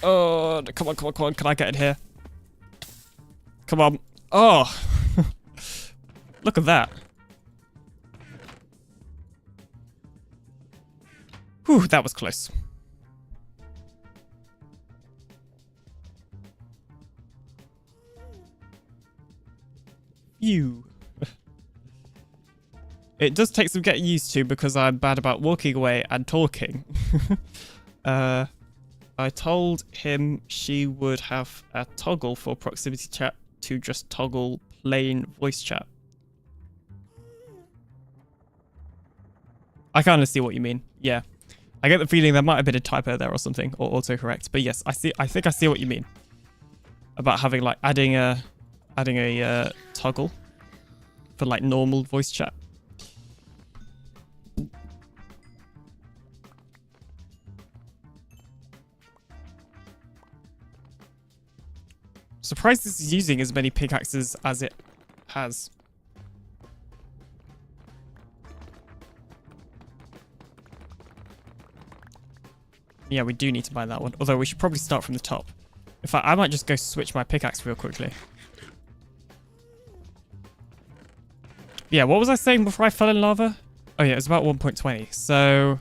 Oh, come on, come on, come on. Can I get in here? Come on. Oh. Look at that. Whew, that was close. Phew. It does take some getting used to because I'm bad about walking away and talking. I told him she would have a toggle for proximity chat to just toggle plain voice chat. I kind of see what you mean. Yeah. I get the feeling there might have been a typo there or something, or autocorrect. But yes, I think I see what you mean. About having like adding a toggle for like normal voice chat. Surprised this is using as many pickaxes as it has. Yeah, we do need to buy that one. Although we should probably start from the top. In fact, I might just go switch my pickaxe real quickly. Yeah, what was I saying before I fell in lava? Oh yeah, it was about 1.20. So,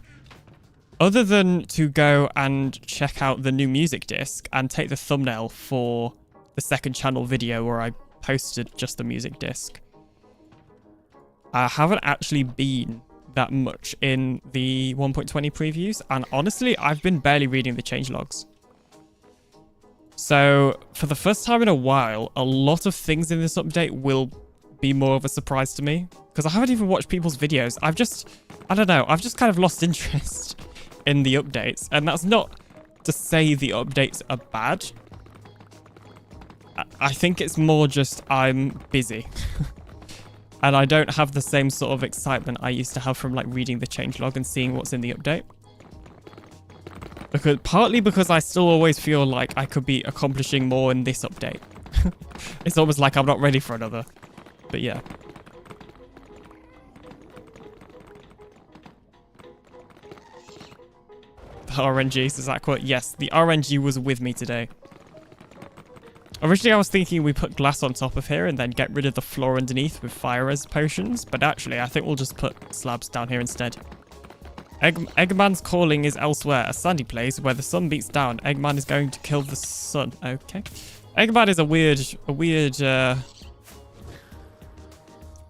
other than to go and check out the new music disc and take the thumbnail for the second channel video where I posted just the music disc, I haven't actually been that much in the 1.20 previews, and honestly, I've been barely reading the changelogs. So, for the first time in a while, a lot of things in this update will be more of a surprise to me, because I haven't even watched people's videos. I don't know, I've just kind of lost interest in the updates, and that's not to say the updates are bad. I think it's more just I'm busy. And I don't have the same sort of excitement I used to have from like reading the changelog and seeing what's in the update. Partly because I still always feel like I could be accomplishing more in this update. It's almost like I'm not ready for another. But yeah. The RNG, says Aqua. Yes, the RNG was with me today. Originally, I was thinking we put glass on top of here and then get rid of the floor underneath with fire res potions, but actually, I think we'll just put slabs down here instead. Eggman's calling is elsewhere, a sandy place where the sun beats down. Eggman is going to kill the sun. Okay. Eggman is a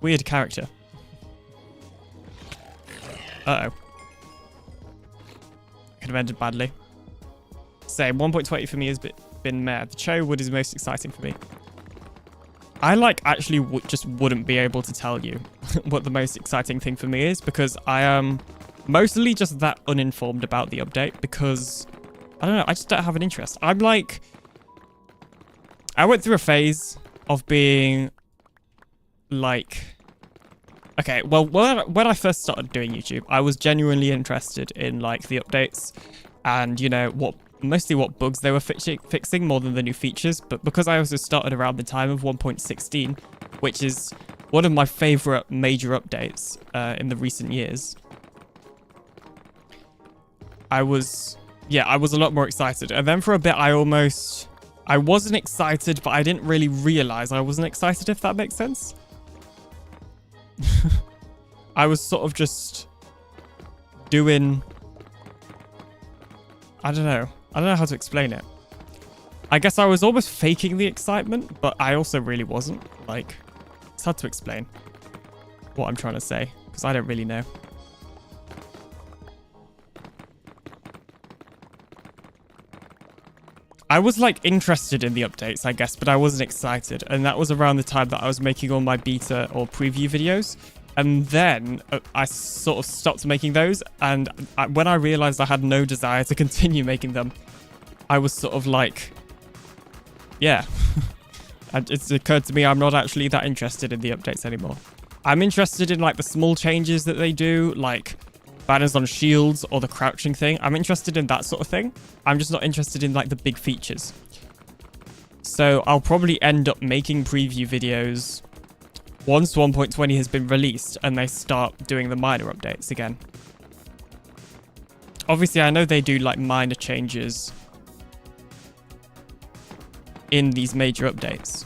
weird character. Uh-oh. Could have ended badly. Same, 1.20 for me has been meh. The cherry wood is most exciting for me. I actually just wouldn't be able to tell you what the most exciting thing for me is, because I am mostly just that uninformed about the update, because I don't know, I just don't have an interest. I went through a phase of being like, okay, well, when I first started doing YouTube, I was genuinely interested in like the updates and, you know, mostly what bugs they were fixing more than the new features. But because I also started around the time of 1.16, which is one of my favorite major updates in the recent years, I was a lot more excited. And then for a bit, I wasn't excited, but I didn't really realize I wasn't excited, if that makes sense. I was sort of just doing, I don't know how to explain it. I guess I was almost faking the excitement, but I also really wasn't. Like, it's hard to explain what I'm trying to say, because I don't really know. I was like interested in the updates, I guess, but I wasn't excited. And that was around the time that I was making all my beta or preview videos. And then I sort of stopped making those. And when I realized I had no desire to continue making them, I was sort of like, yeah. And it's occurred to me I'm not actually that interested in the updates anymore. I'm interested in like the small changes that they do, like banners on shields or the crouching thing. I'm interested in that sort of thing. I'm just not interested in like the big features. So I'll probably end up making preview videos once 1.20 has been released and they start doing the minor updates again. Obviously, I know they do like minor changes in these major updates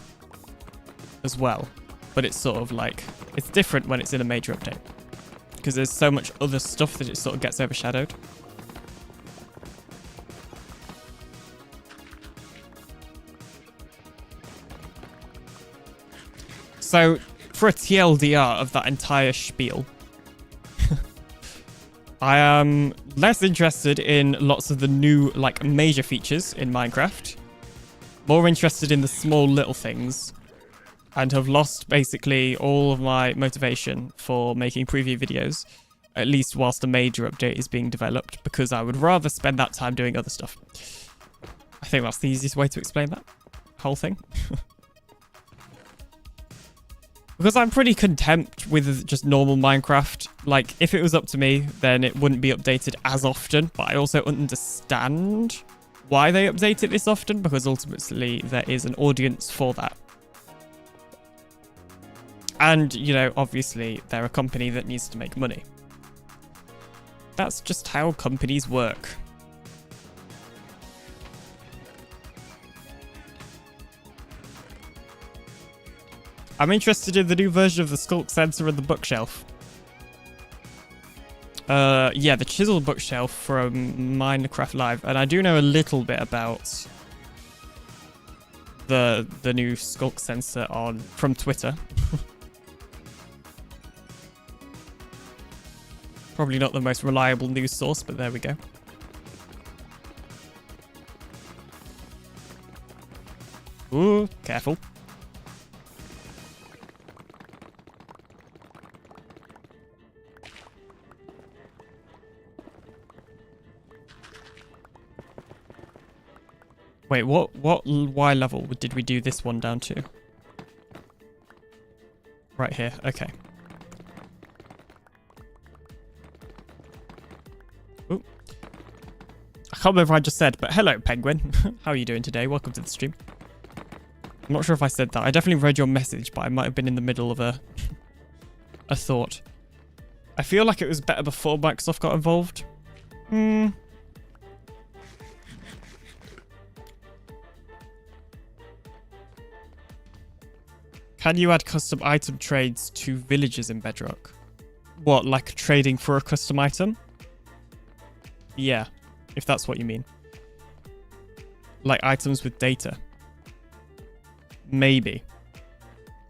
as well. But it's sort of like, it's different when it's in a major update. Because there's so much other stuff that it sort of gets overshadowed. So, for a TLDR of that entire spiel, I am less interested in lots of the new, like, major features in Minecraft. More interested in the small little things. And have lost, basically, all of my motivation for making preview videos. At least whilst a major update is being developed. Because I would rather spend that time doing other stuff. I think that's the easiest way to explain that whole thing. Because I'm pretty content with just normal Minecraft. Like, if it was up to me, then it wouldn't be updated as often. But I also understand why they update it this often. Because ultimately, there is an audience for that. And, you know, obviously, they're a company that needs to make money. That's just how companies work. I'm interested in the new version of the sculk sensor and the bookshelf. Yeah, the chisel bookshelf from Minecraft Live. And I do know a little bit about the new sculk sensor from Twitter. Probably not the most reliable news source, but there we go. Ooh, careful. Wait, what Y level did we do this one down to? Right here, okay. Ooh. I can't remember what I just said, but hello, Penguin. How are you doing today? Welcome to the stream. I'm not sure if I said that. I definitely read your message, but I might have been in the middle of a thought. I feel like it was better before Microsoft got involved. Can you add custom item trades to villages in Bedrock? What, like trading for a custom item? Yeah, if that's what you mean. Like items with data. Maybe.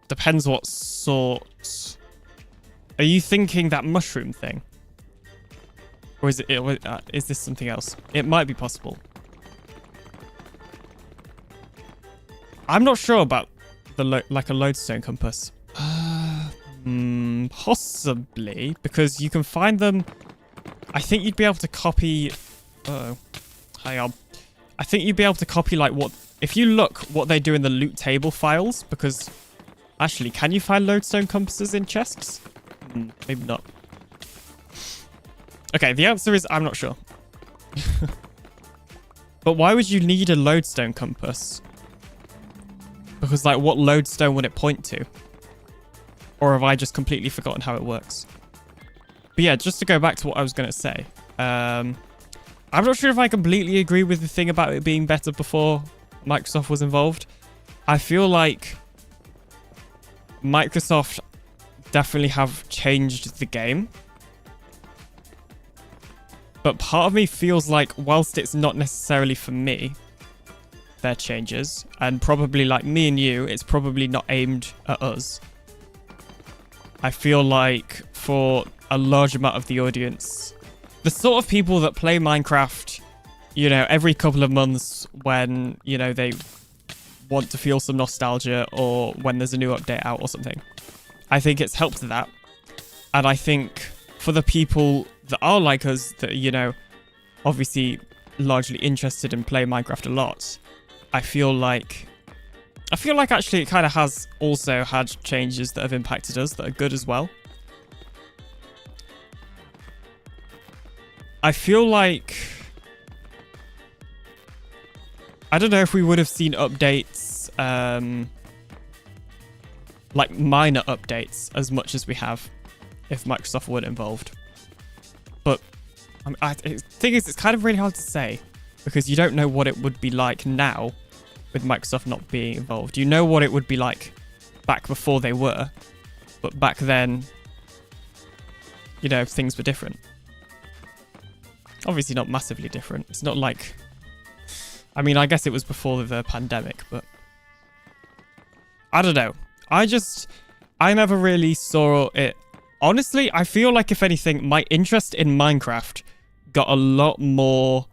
Depends what sort. Are you thinking that mushroom thing? Or is this something else? It might be possible. I'm not sure about like a lodestone compass. Possibly, because you can find them. I think you'd be able to copy. Uh-oh. Hang on. I think you'd be able to copy like what if you look what they do in the loot table files. Because actually, can you find lodestone compasses in chests? Maybe not. Okay, the answer is I'm not sure. But why would you need a lodestone compass? Because, like, what lodestone would it point to? Or have I just completely forgotten how it works? But yeah, just to go back to what I was going to say. I'm not sure if I completely agree with the thing about it being better before Microsoft was involved. I feel like Microsoft definitely have changed the game. But part of me feels like, whilst it's not necessarily for me, their changes, and probably like me and you, it's probably not aimed at us. I feel like for a large amount of the audience, the sort of people that play Minecraft, you know, every couple of months when, you know, they want to feel some nostalgia or when there's a new update out or something. I think it's helped that. And I think for the people that are like us, that, you know, obviously largely interested in playing Minecraft a lot, I feel like I feel like actually it kind of has also had changes that have impacted us that are good as well. I feel like... I don't know if we would have seen updates, like minor updates as much as we have if Microsoft weren't involved. But the thing is, it's kind of really hard to say because you don't know what it would be like now with Microsoft not being involved. You know what it would be like back before they were, but back then, you know, things were different. Obviously not massively different. It's not like... I mean, I guess it was before the pandemic, but... I don't know. I never really saw it. Honestly, I feel like, if anything, my interest in Minecraft got a lot more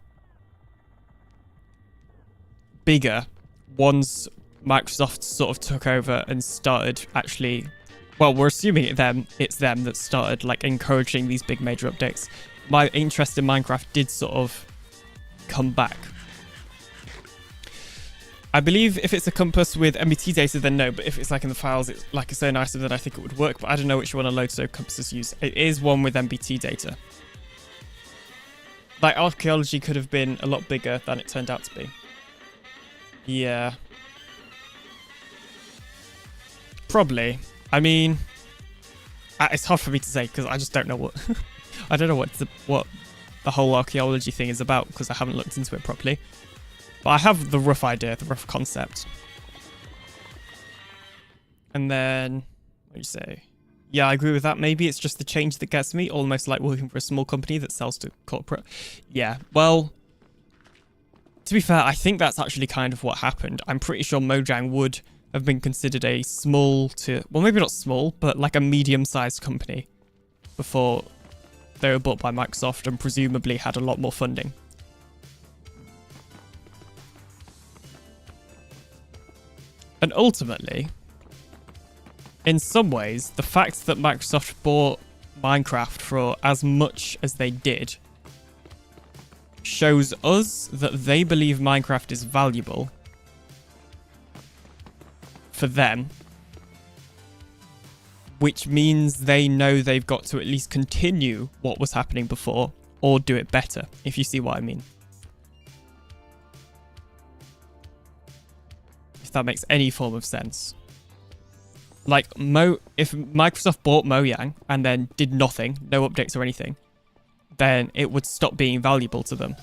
bigger once Microsoft sort of took over and started actually... Well, we're assuming it's them that started, like, encouraging these big major updates. My interest in Minecraft did sort of come back. I believe if it's a compass with MBT data, then no. But if it's like in the files, it's like a certain item, then I think it would work. But I don't know which one a load so compasses use. It is one with MBT data. Like, archaeology could have been a lot bigger than it turned out to be. Yeah. Probably. I mean, it's hard for me to say because I just don't know what... I don't know what the whole archaeology thing is about because I haven't looked into it properly. But I have the rough idea, the rough concept. And then, what do you say? Yeah, I agree with that. Maybe it's just the change that gets me, almost like working for a small company that sells to corporate. Yeah, well, to be fair, I think that's actually kind of what happened. I'm pretty sure Mojang would have been considered a small to, well, maybe not small, but like a medium-sized company before they were bought by Microsoft and presumably had a lot more funding. And ultimately, in some ways, the fact that Microsoft bought Minecraft for as much as they did shows us that they believe Minecraft is valuable for them, which means they know they've got to at least continue what was happening before or do it better, if you see what I mean. If that makes any form of sense. Like, if Microsoft bought Mojang and then did nothing, no updates or anything, then it would stop being valuable to them.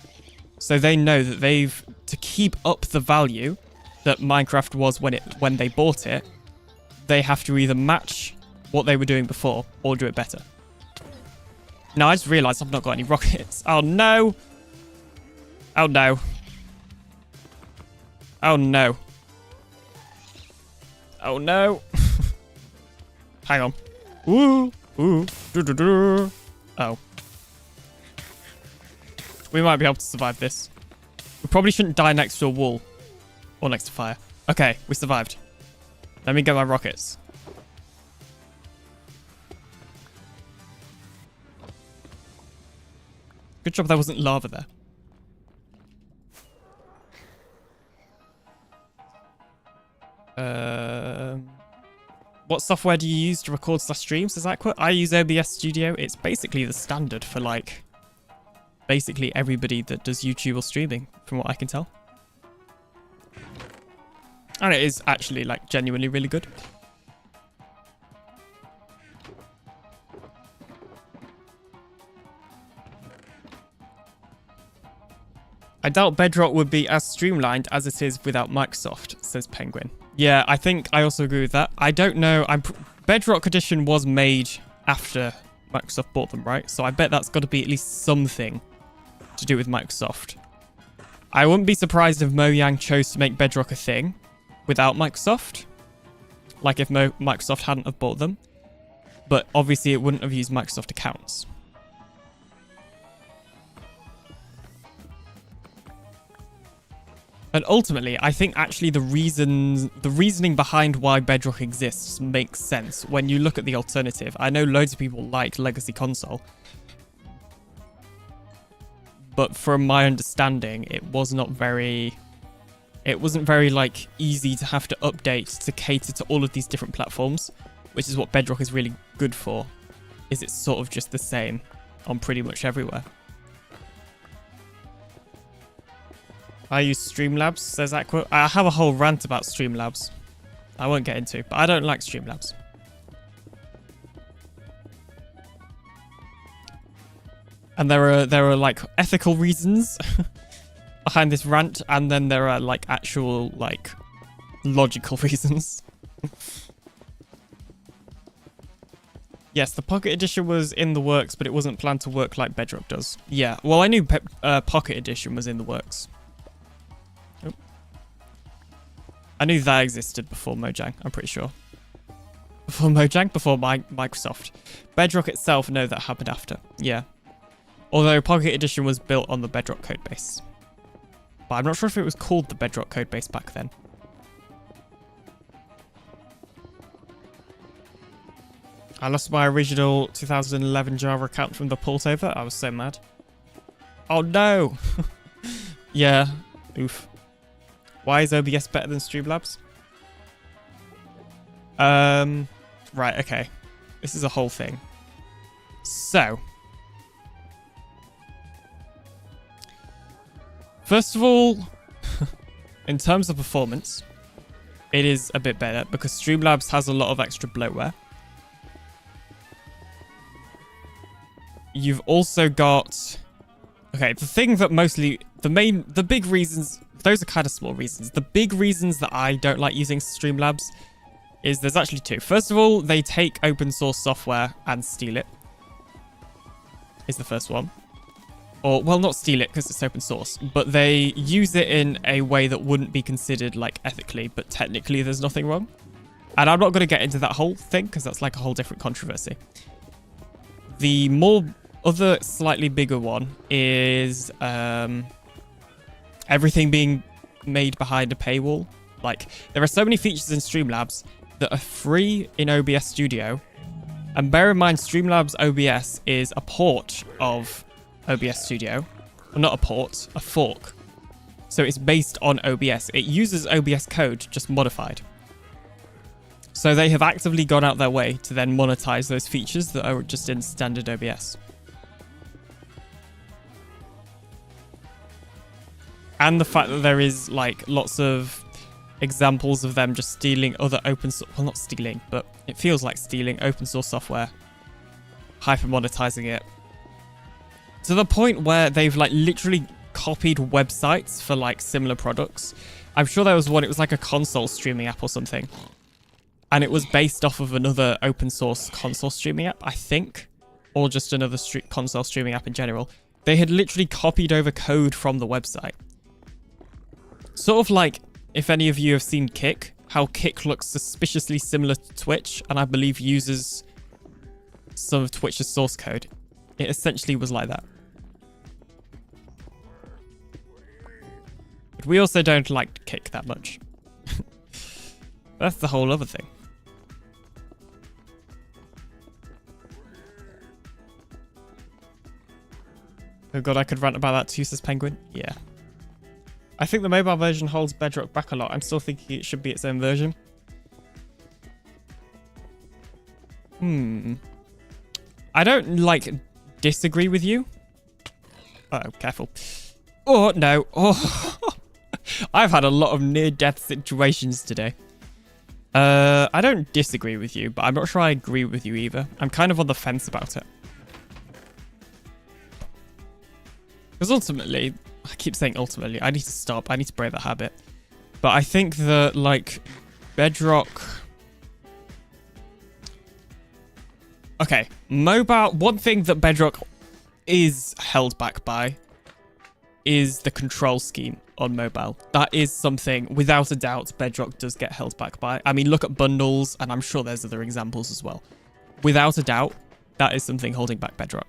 So they know that to keep up the value that Minecraft was when they bought it, they have to either match what they were doing before or do it better. Now, I just realized I've not got any rockets. Oh, no. Oh, no. Oh, no. Oh, no. Hang on. Ooh. Ooh. Oh. We might be able to survive this. We probably shouldn't die next to a wall. Or next to fire. Okay, we survived. Let me get my rockets. Good job there wasn't lava there. What software do you use to record /streams? Is that quick? I use OBS Studio. It's basically the standard for, like, basically everybody that does YouTube or streaming, from what I can tell. And it is actually, like, genuinely really good. I doubt Bedrock would be as streamlined as it is without Microsoft, says Penguin. Yeah, I think I also agree with that. I don't know. Bedrock Edition was made after Microsoft bought them, right? So I bet that's got to be at least something to do with Microsoft. I wouldn't be surprised if Mojang chose to make Bedrock a thing without Microsoft. Like if Microsoft hadn't have bought them. But obviously it wouldn't have used Microsoft accounts. And ultimately, I think actually the reasoning behind why Bedrock exists makes sense when you look at the alternative. I know loads of people like Legacy Console. But from my understanding, it was not very It wasn't very like easy to have to update to cater to all of these different platforms, which is what Bedrock is really good for, is it's sort of just the same on pretty much everywhere. I use Streamlabs, says Aqua. I have a whole rant about Streamlabs. I won't get into, but I don't like Streamlabs. And there are like ethical reasons behind this rant, and then there are like actual like logical reasons. Yes, the Pocket Edition was in the works, but it wasn't planned to work like Bedrock does. Yeah, well, I knew Pocket Edition was in the works. Oh. I knew that existed before Mojang, I'm pretty sure. Before Mojang? Before Microsoft. Bedrock itself, no, that happened after. Yeah. Although Pocket Edition was built on the Bedrock codebase. But I'm not sure if it was called the Bedrock codebase back then. I lost my original 2011 Java account from the port over. I was so mad. Oh no! Yeah. Oof. Why is OBS better than Streamlabs? Right, okay. This is a whole thing. So. First of all, in terms of performance, it is a bit better because Streamlabs has a lot of extra bloatware. You've also got... Okay, the thing that mostly... The big reasons... Those are kind of small reasons. The big reasons that I don't like using Streamlabs is there's actually two. First of all, they take open source software and steal it. Is the first one. Or, well, not steal it because it's open source, but they use it in a way that wouldn't be considered, like, ethically, but technically there's nothing wrong. And I'm not going to get into that whole thing because that's like a whole different controversy. The other slightly bigger one is everything being made behind a paywall. Like, there are so many features in Streamlabs that are free in OBS Studio. And bear in mind, Streamlabs OBS is a port of OBS Studio. Well, not a port, a fork. So it's based on OBS. It uses OBS code, just modified. So they have actively gone out their way to then monetize those features that are just in standard OBS. And the fact that there is like lots of examples of them just stealing other open source, well, not stealing, but it feels like stealing open source software, hyper monetizing it to the point where they've like literally copied websites for like similar products. I'm sure there was one, it was like a console streaming app or something. And it was based off of another open source console streaming app, I think, or just another console streaming app in general. They had literally copied over code from the website. Sort of like, if any of you have seen Kick, how Kick looks suspiciously similar to Twitch, and I believe uses some of Twitch's source code. It essentially was like that. But we also don't like Kick that much. That's the whole other thing. Oh god, I could rant about that too, says Penguin. Yeah. I think the mobile version holds Bedrock back a lot. I'm still thinking it should be its own version. I don't, like, disagree with you. Uh-oh, careful. Oh, no. Oh. I've had a lot of near-death situations today. I don't disagree with you, but I'm not sure I agree with you either. I'm kind of on the fence about it. Because ultimately, I keep saying ultimately, I need to stop. I need to break that habit. But I think that, like, Bedrock... Okay, mobile... One thing that Bedrock is held back by is the control scheme on mobile. That is something, without a doubt, Bedrock does get held back by. I mean, look at bundles, and I'm sure there's other examples as well. Without a doubt, that is something holding back Bedrock.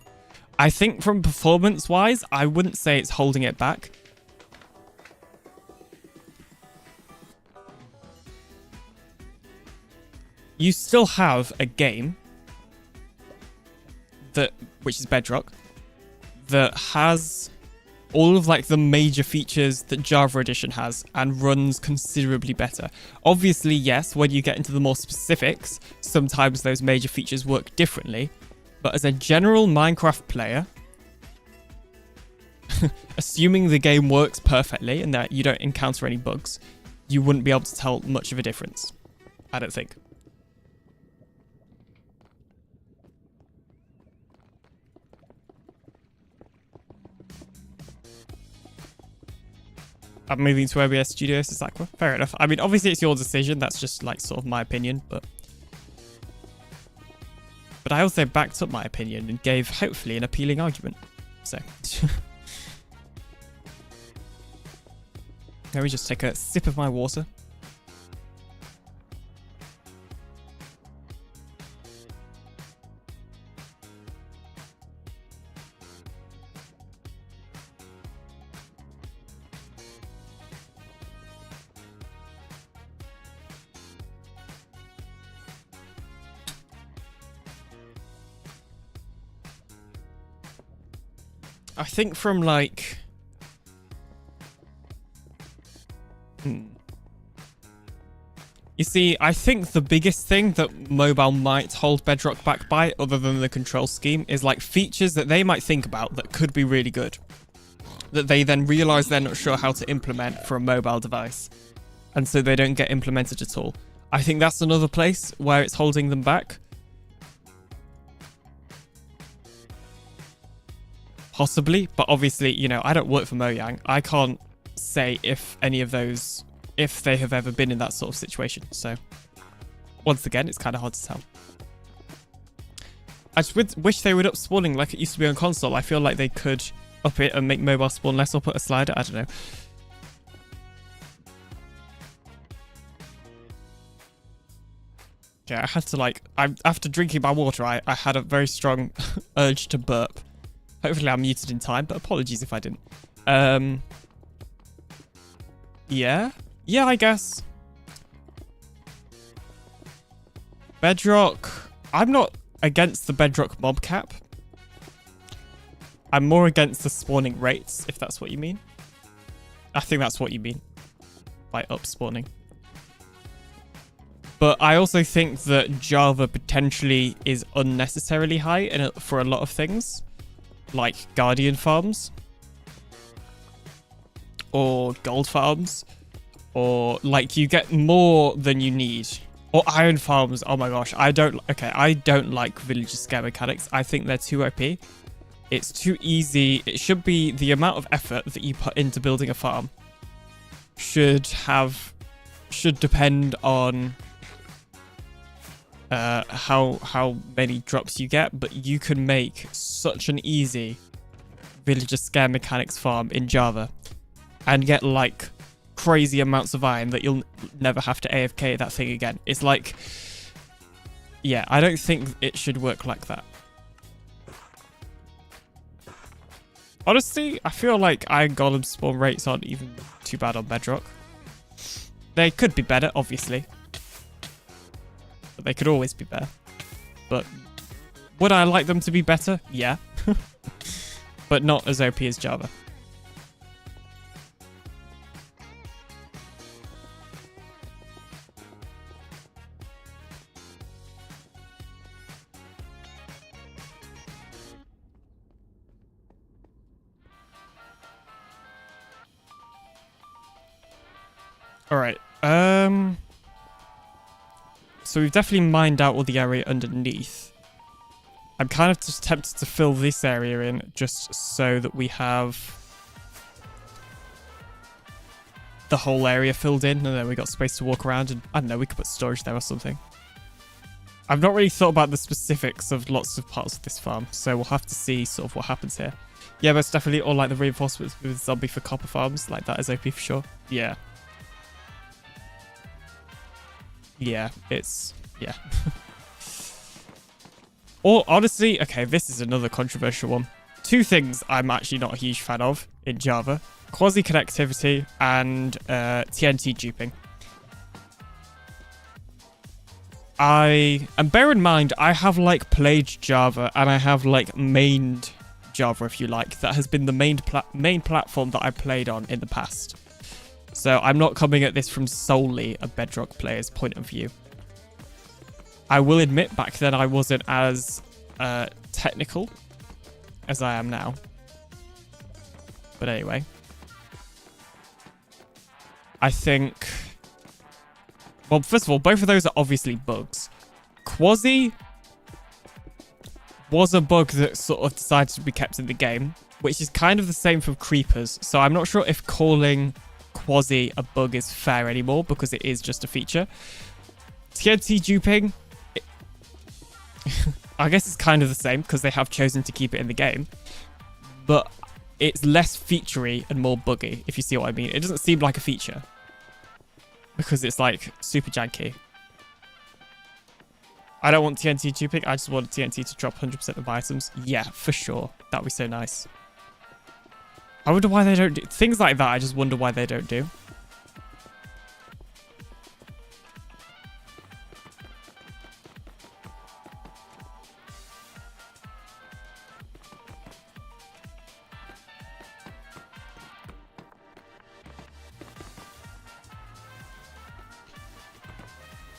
I think from performance-wise, I wouldn't say it's holding it back. You still have a game that, which is Bedrock, that has all of like the major features that Java Edition has and runs considerably better. Obviously, yes, when you get into the more specifics, sometimes those major features work differently. But as a general Minecraft player, assuming the game works perfectly and that you don't encounter any bugs, you wouldn't be able to tell much of a difference. I don't think. I'm moving to OBS Studios to Aqua. Fair enough. I mean, obviously it's your decision. That's just like sort of my opinion, but I also backed up my opinion and gave hopefully an appealing argument. So let me just take a sip of my water. I think from like... You see, I think the biggest thing that mobile might hold Bedrock back by, other than the control scheme, is like features that they might think about that could be really good, that they then realize they're not sure how to implement for a mobile device, and so they don't get implemented at all. I think that's another place where it's holding them back. Possibly, but obviously, you know, I don't work for Mojang. I can't say if any of those, if they have ever been in that sort of situation. So, once again, it's kind of hard to tell. I just wish they would up spawning like it used to be on console. I feel like they could up it and make mobile spawn less, or put a slider. I don't know. Yeah, I had to like, after drinking my water, I had a very strong urge to burp. Hopefully I'm muted in time, but apologies if I didn't. Yeah, I guess. Bedrock. I'm not against the Bedrock mob cap. I'm more against the spawning rates, if that's what you mean. I think that's what you mean by up spawning. But I also think that Java potentially is unnecessarily high for a lot of things. Like Guardian farms, or gold farms, or like you get more than you need, or iron farms. Oh my gosh, I don't like villager scare mechanics. I think they're too OP. It's too easy. It should be the amount of effort that you put into building a farm should depend on how many drops you get, but you can make such an easy villager scare mechanics farm in Java and get like crazy amounts of iron that you'll never have to AFK that thing again. It's like, yeah, I don't think it should work like that. Honestly, I feel like iron golem spawn rates aren't even too bad on Bedrock. They could be better, obviously. But they could always be better. But would I like them to be better? Yeah. But not as OP as Java. Alright, so we've definitely mined out all the area underneath. I'm kind of just tempted to fill this area in just so that we have the whole area filled in, and then we got space to walk around, and I don't know, we could put storage there or something. I've not really thought about the specifics of lots of parts of this farm, so we'll have to see sort of what happens here. Yeah, most definitely, or like the reinforcements with zombie for copper farms, like that is OP for sure. Yeah. Yeah, it's... yeah. Or, honestly, okay, this is another controversial one. Two things I'm actually not a huge fan of in Java. Quasi-connectivity and TNT duping. And bear in mind, I have, like, played Java and I have, like, mained Java, if you like, that has been the main platform that I played on in the past. So I'm not coming at this from solely a Bedrock player's point of view. I will admit back then I wasn't as technical as I am now. But anyway. I think... Well, first of all, both of those are obviously bugs. Quasi was a bug that sort of decided to be kept in the game, which is kind of the same for creepers. So I'm not sure if calling Quasi a bug is fair anymore because it is just a feature. TNT duping, I guess it's kind of the same because they have chosen to keep it in the game, but it's less featurey and more buggy, if you see what I mean. It doesn't seem like a feature because it's like super janky. I don't want TNT duping, I just want TNT to drop 100% of my items. Yeah, for sure. That'd be so nice. I wonder why they don't do things like that. I just wonder why they don't do.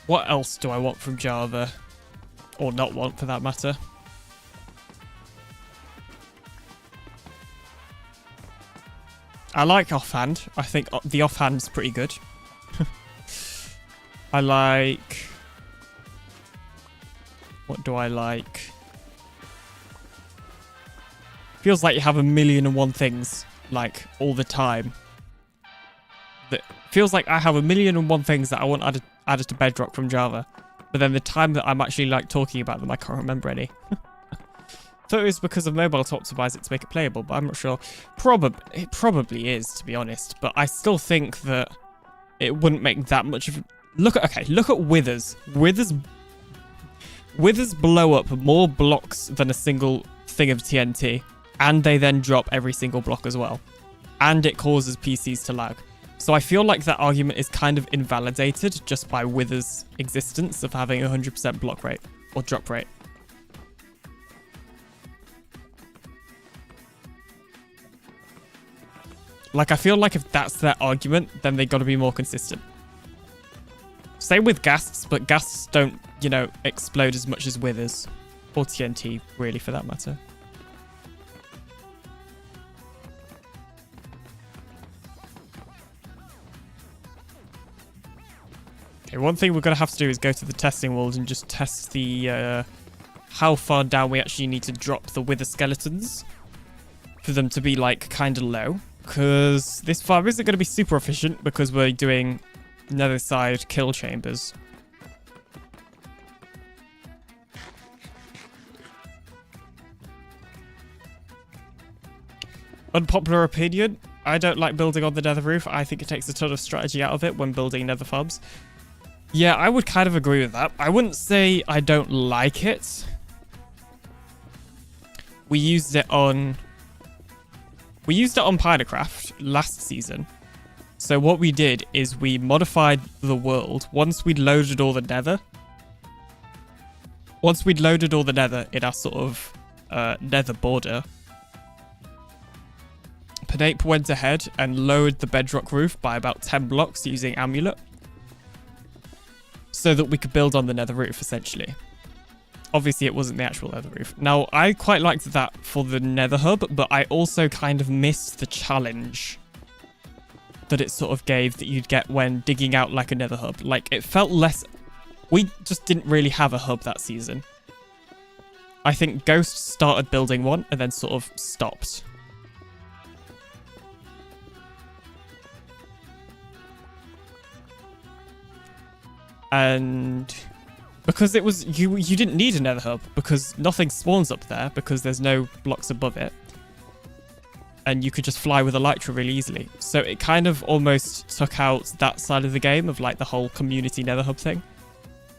What else do I want from Java? Or not want, for that matter. I like offhand. I think the offhand's pretty good. I like... What do I like? Feels like you have 1,000,001 things, like, all the time. That feels like I have 1,000,001 things that I want added to Bedrock from Java. But then the time that I'm actually like talking about them, I can't remember any. Thought it was because of mobile to optimize it to make it playable, but I'm not sure. It probably is, to be honest. But I still think that it wouldn't make that much of... Look at withers. Withers blow up more blocks than a single thing of TNT. And they then drop every single block as well. And it causes PCs to lag. So I feel like that argument is kind of invalidated just by Wither's existence of having 100% block rate or drop rate. Like, I feel like if that's their argument, then they got to be more consistent. Same with ghasts, but ghasts don't, you know, explode as much as Withers. Or TNT, really, for that matter. One thing we're going to have to do is go to the testing world and just test the how far down we actually need to drop the wither skeletons for them to be like kind of low, because this farm isn't going to be super efficient because we're doing nether side kill chambers. Unpopular opinion, I don't like building on the nether roof. I think it takes a ton of strategy out of it when building nether farms. Yeah, I would kind of agree with that. I wouldn't say I don't like it. We used it on PinaCraft last season. So what we did is we modified the world once we'd loaded all the nether. Once we'd loaded all the nether in our sort of nether border, Pinape went ahead and lowered the bedrock roof by about 10 blocks using Amulet, so that we could build on the nether roof, essentially. Obviously, it wasn't the actual nether roof. Now, I quite liked that for the nether hub, but I also kind of missed the challenge that it sort of gave that you'd get when digging out like a nether hub. Like, it felt less... We just didn't really have a hub that season. I think Ghost started building one and then sort of stopped. And because it was you didn't need a nether hub because nothing spawns up there because there's no blocks above it, and you could just fly with Elytra really easily. So it kind of almost took out that side of the game of like the whole community nether hub thing,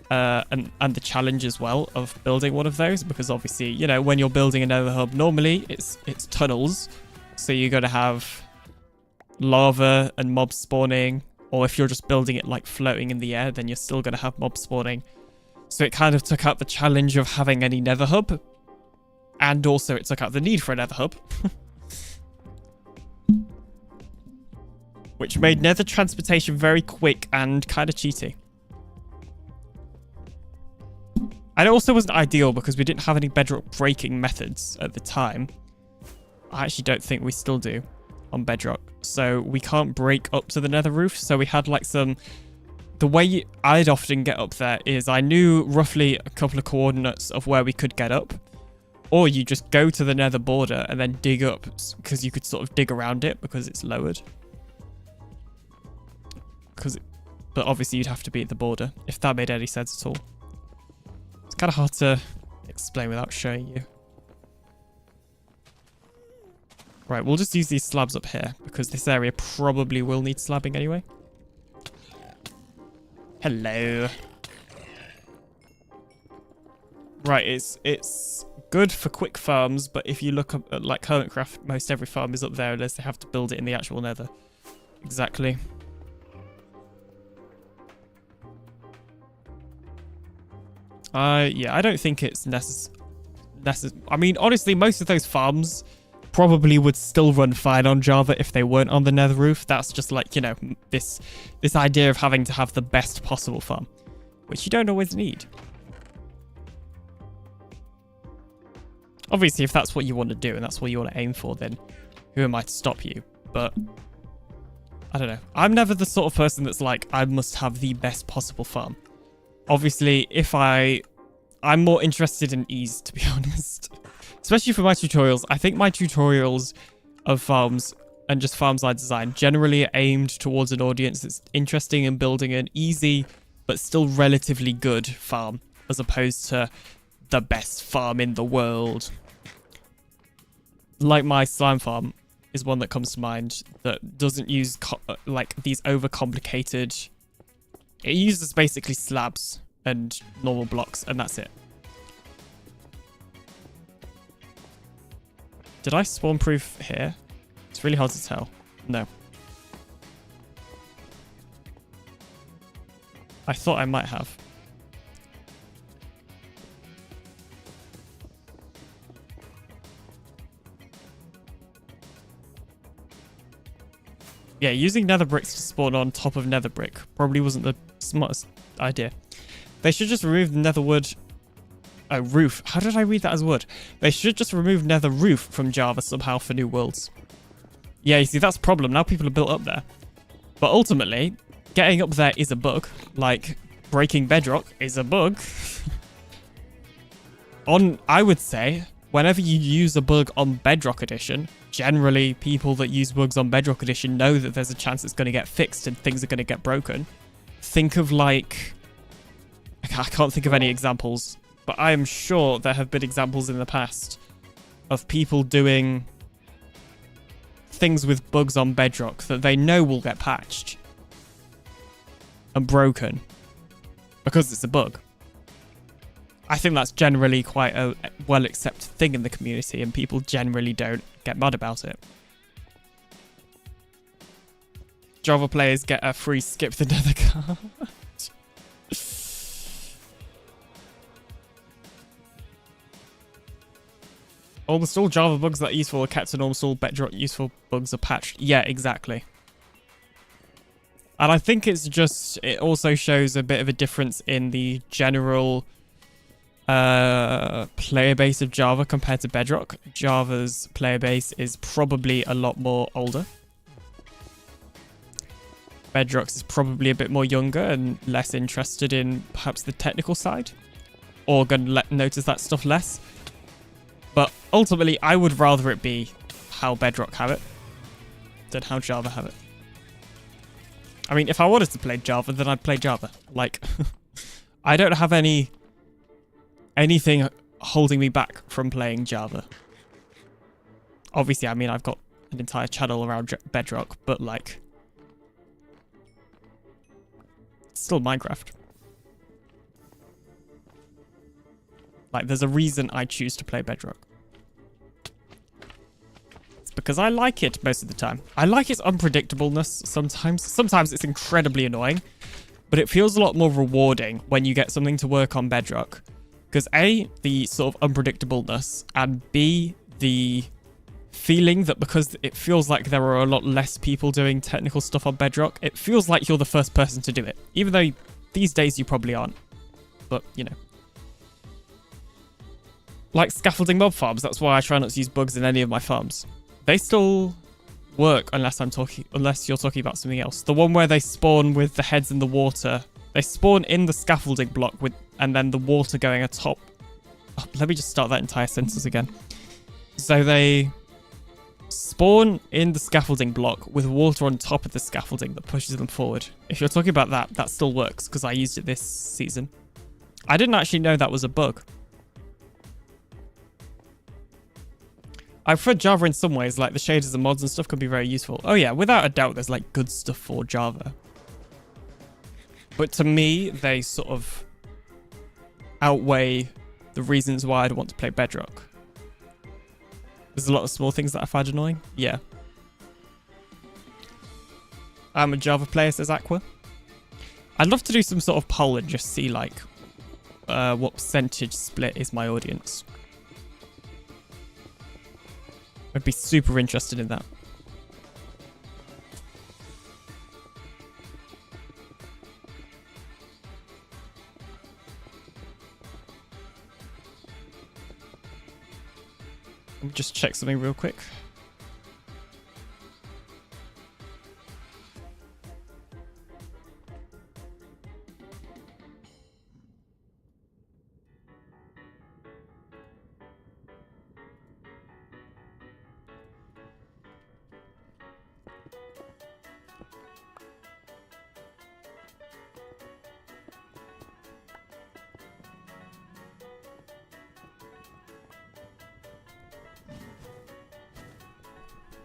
and the challenge as well of building one of those, because obviously, you know, when you're building a nether hub, normally it's tunnels, so you're gonna have lava and mobs spawning. Or if you're just building it like floating in the air, then you're still going to have mobs spawning. So it kind of took out the challenge of having any nether hub. And also it took out the need for a nether hub. Which made nether transportation very quick and kind of cheaty. And it also wasn't ideal because we didn't have any bedrock breaking methods at the time. I actually don't think we still do on bedrock. So we can't break up to the nether roof. So we had like some... The way I'd often get up there is I knew roughly a couple of coordinates of where we could get up. Or you just go to the nether border and then dig up because you could sort of dig around it because it's lowered. But obviously you'd have to be at the border, if that made any sense at all. It's kind of hard to explain without showing you. Right, we'll just use these slabs up here, because this area probably will need slabbing anyway. Hello. Right, it's good for quick farms, but if you look up at like Hermitcraft, most every farm is up there unless they have to build it in the actual nether. Exactly. Yeah, I don't think it's necessary. I mean, honestly, most of those farms probably would still run fine on Java if they weren't on the nether roof. That's just like, you know, this idea of having to have the best possible farm, which you don't always need. Obviously, if that's what you want to do and that's what you want to aim for, then who am I to stop you? But I don't know. I'm never the sort of person that's like, I must have the best possible farm. Obviously, I'm more interested in ease, to be honest. Especially for my tutorials. I think my tutorials of farms and just farms I design generally are aimed towards an audience that's interested in building an easy but still relatively good farm, as opposed to the best farm in the world. Like my slime farm is one that comes to mind that doesn't use like these overcomplicated... It uses basically slabs and normal blocks, and that's it. Did I spawn proof here? It's really hard to tell. No. I thought I might have. Yeah, using nether bricks to spawn on top of nether brick probably wasn't the smartest idea. They should just remove the nether wood... Oh, roof. How did I read that as wood? They should just remove nether roof from Java somehow for new worlds. Yeah, you see, that's a problem. Now people are built up there. But ultimately, getting up there is a bug. Like, breaking bedrock is a bug. I would say, whenever you use a bug on Bedrock Edition, generally people that use bugs on Bedrock Edition know that there's a chance it's going to get fixed and things are going to get broken. Think of like... I can't think of any examples, but I am sure there have been examples in the past of people doing things with bugs on Bedrock that they know will get patched and broken because it's a bug. I think that's generally quite a well-accepted thing in the community, and people generally don't get mad about it. Java players get a free skip the nether card. Almost all Java bugs that are useful are kept, and almost all Bedrock useful bugs are patched. Yeah, exactly. And I think it's just... It also shows a bit of a difference in the general player base of Java compared to Bedrock. Java's player base is probably a lot more older. Bedrock's is probably a bit more younger and less interested in perhaps the technical side. Or going to notice that stuff less. But ultimately, I would rather it be how Bedrock have it than how Java have it. I mean, if I wanted to play Java, then I'd play Java. Like, I don't have anything holding me back from playing Java. Obviously, I mean, I've got an entire channel around Bedrock, but like, it's still Minecraft. Like, there's a reason I choose to play Bedrock. It's because I like it most of the time. I like its unpredictableness sometimes. Sometimes it's incredibly annoying, but it feels a lot more rewarding when you get something to work on Bedrock. Because A, the sort of unpredictableness, and B, the feeling that because it feels like there are a lot less people doing technical stuff on Bedrock, it feels like you're the first person to do it. Even though these days you probably aren't. But, you know. Like scaffolding mob farms, that's why I try not to use bugs in any of my farms. They still work unless you're talking about something else. The one where they spawn with the heads in the water. They spawn in the scaffolding block and then the water going atop. Oh, let me just start that entire sentence again. So they spawn in the scaffolding block with water on top of the scaffolding that pushes them forward. If you're talking about that, that still works because I used it this season. I didn't actually know that was a bug. I prefer Java in some ways, like the shaders and mods and stuff can be very useful. Oh yeah, without a doubt there's like good stuff for Java. But to me, they sort of outweigh the reasons why I'd want to play Bedrock. There's a lot of small things that I find annoying. Yeah. I'm a Java player, says Aqua. I'd love to do some sort of poll and just see like what percentage split is my audience. I'd be super interested in that. Let me just check something real quick.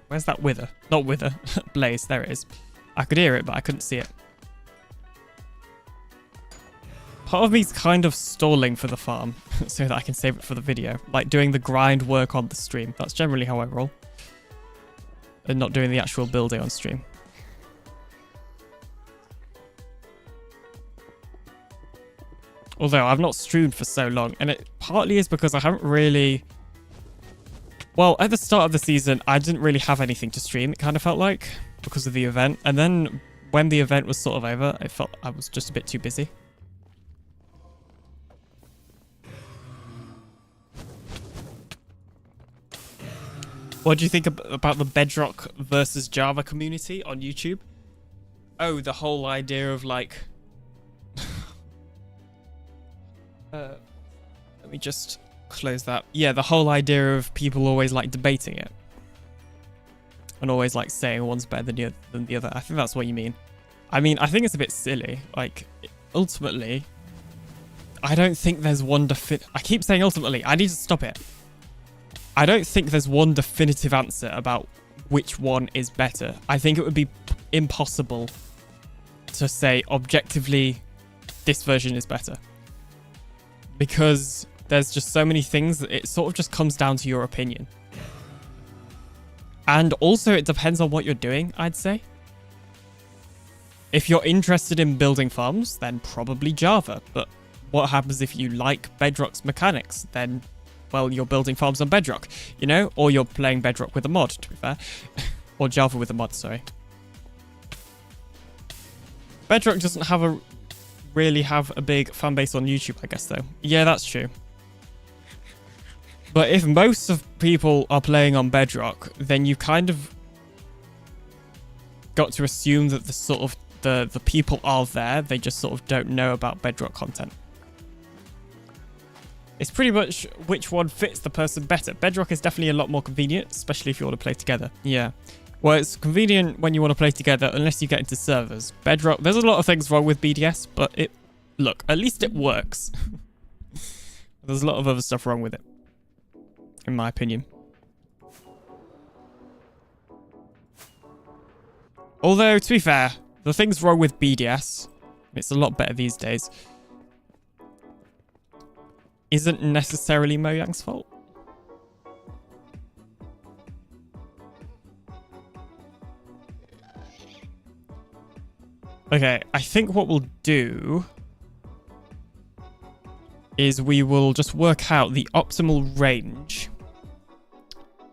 Where's that wither? Not wither. Blaze. There it is. I could hear it, but I couldn't see it. Part of me's kind of stalling for the farm so that I can save it for the video. Like doing the grind work on the stream. That's generally how I roll. And not doing the actual building on stream. Although I've not streamed for so long. And it partly is because I haven't really... Well, at the start of the season, I didn't really have anything to stream, it kind of felt like, because of the event. And then when the event was sort of over, I felt I was just a bit too busy. What do you think about the Bedrock versus Java community on YouTube? Oh, the whole idea of like... let me just... close that. Yeah, the whole idea of people always like debating it and always like saying one's better than the other. I think that's what you mean. I mean, I think it's a bit silly. Like, ultimately, I don't think there's one I keep saying ultimately. I need to stop it. I don't think there's one definitive answer about which one is better. I think it would be impossible to say objectively this version is better. Because there's just so many things that it sort of just comes down to your opinion. And also it depends on what you're doing, I'd say. If you're interested in building farms, then probably Java. But what happens if you like Bedrock's mechanics? Then, well, you're building farms on Bedrock, you know? Or you're playing Bedrock with a mod, to be fair. Or Java with a mod, sorry. Bedrock doesn't really have a big fan base on YouTube, I guess, though. Yeah, that's true. But if most of people are playing on Bedrock, then you kind of got to assume that the sort of the people are there. They just sort of don't know about Bedrock content. It's pretty much which one fits the person better. Bedrock is definitely a lot more convenient, especially if you want to play together. Yeah. Well, it's convenient when you want to play together, unless you get into servers. Bedrock, there's a lot of things wrong with BDS, but look, at least it works. There's a lot of other stuff wrong with it, in my opinion. Although, to be fair, the things wrong with BDS, it's a lot better these days, isn't necessarily Mojang's fault. Okay, I think what we'll do is we will just work out the optimal range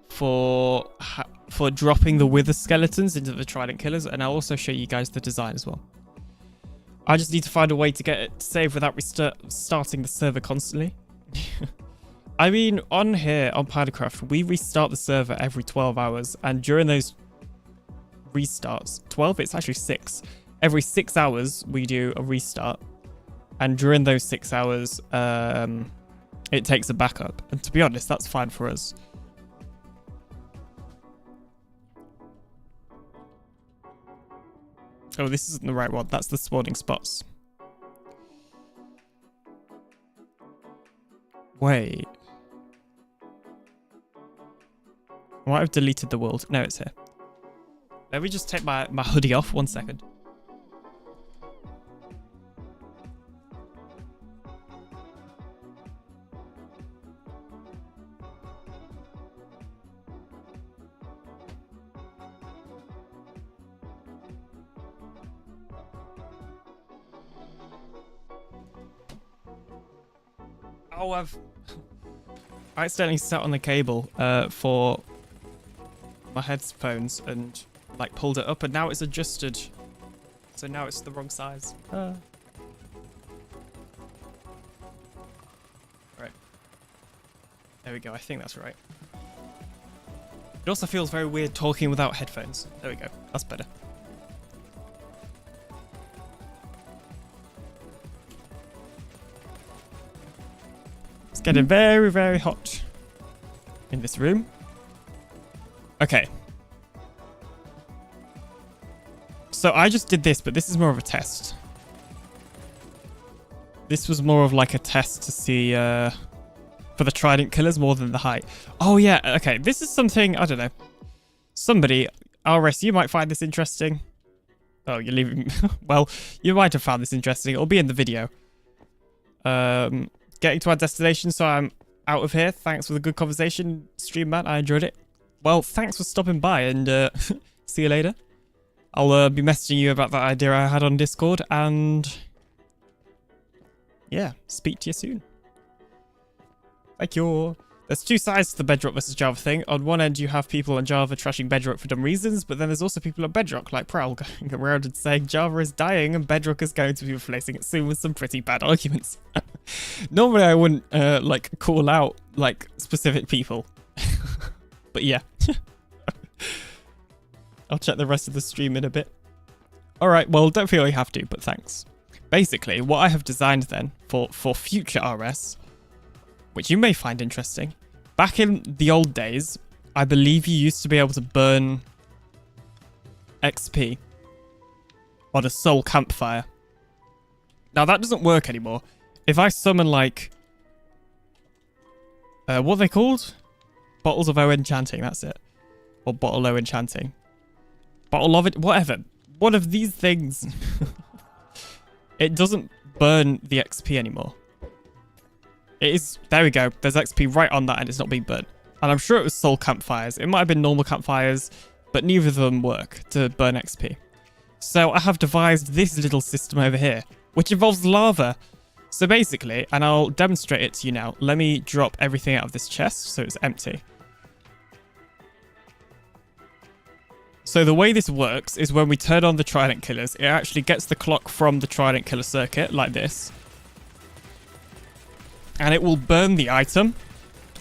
for dropping the wither skeletons into the trident killers, and I'll also show you guys the design as well. I just need to find a way to get it saved without starting the server constantly. I mean, on here, on PinaCraft, we restart the server every 12 hours, and during those restarts, 12? It's actually 6. Every 6 hours, we do a restart, and during those 6 hours, it takes a backup. And to be honest, that's fine for us. Oh, this isn't the right one. That's the spawning spots. Wait. I might have deleted the world. No, it's here. Let me just take my hoodie off. 1 second. Oh, I accidentally sat on the cable for my headphones and like pulled it up, and now it's adjusted. So now it's the wrong size. Right. There we go. I think that's right. It also feels very weird talking without headphones. There we go. That's better. It's getting very, very hot in this room. Okay. So I just did this, but this is more of a test. This was more of like a test to see for the trident killers more than the height. Oh yeah, okay. This is something, I don't know. Somebody, RS, you might find this interesting. Oh, you're leaving. Well, you might have found this interesting. It'll be in the video. Getting to our destination, so I'm out of here. Thanks for the good conversation, stream man. I enjoyed it. Well, thanks for stopping by, and see you later. I'll be messaging you about that idea I had on Discord, and yeah, speak to you soon. Thank you. There's two sides to the Bedrock versus Java thing. On one end, you have people on Java trashing Bedrock for dumb reasons, but then there's also people on Bedrock, like Prowl, going around and saying Java is dying and Bedrock is going to be replacing it soon with some pretty bad arguments. Normally, I wouldn't, like, call out, like, specific people. But yeah. I'll check the rest of the stream in a bit. Alright, well, don't feel you have to, but thanks. Basically, what I have designed then for future RS, which you may find interesting. Back in the old days, I believe you used to be able to burn XP on a soul campfire. Now, that doesn't work anymore. If I summon, like, what are they called? Bottles of O enchanting, that's it. Or bottle O enchanting. Bottle of it, whatever. One of these things. It doesn't burn the XP anymore. It is, there we go. There's XP right on that and it's not being burnt. And I'm sure it was soul campfires. It might have been normal campfires, but neither of them work to burn XP. So I have devised this little system over here, which involves lava. So basically, and I'll demonstrate it to you now. Let me drop everything out of this chest so it's empty. So the way this works is when we turn on the trident killers, it actually gets the clock from the trident killer circuit like this. And it will burn the item.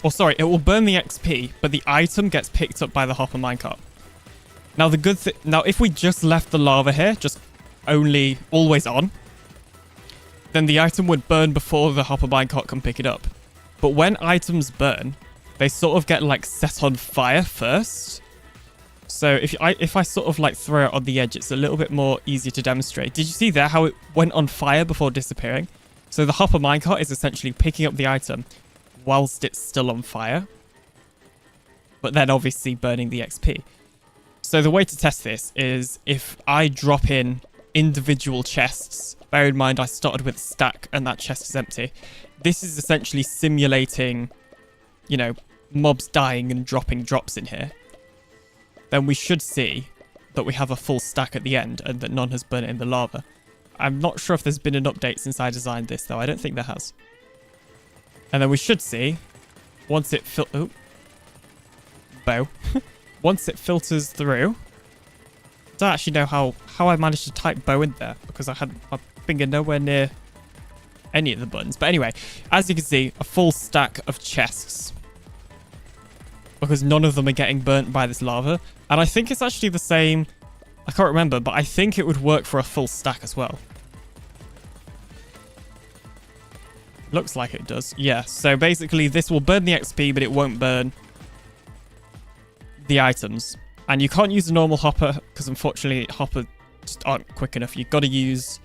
Or sorry, it will burn the XP, but the item gets picked up by the hopper minecart. Now the good thing, now if we just left the lava here, just only always on, then the item would burn before the hopper minecart can pick it up. But when items burn, they sort of get like set on fire first. So if I sort of like throw it on the edge, it's a little bit more easier to demonstrate. Did you see there how it went on fire before disappearing? So the hopper minecart is essentially picking up the item whilst it's still on fire. But then obviously burning the XP. So the way to test this is if I drop in individual chests, bear in mind I started with a stack and that chest is empty. This is essentially simulating, you know, mobs dying and dropping drops in here. Then we should see that we have a full stack at the end and that none has burnt in the lava. I'm not sure if there's been an update since I designed this, though. I don't think there has. And then we should see, once it once it filters through. I don't actually know how I managed to type bow in there because I had my finger nowhere near any of the buttons. But anyway, as you can see, a full stack of chests. Because none of them are getting burnt by this lava. And I think it's actually the same. I can't remember, but I think it would work for a full stack as well. Looks like it does. Yeah, so basically this will burn the XP, but it won't burn the items. And you can't use a normal hopper because unfortunately hopper just aren't quick enough. You've got to use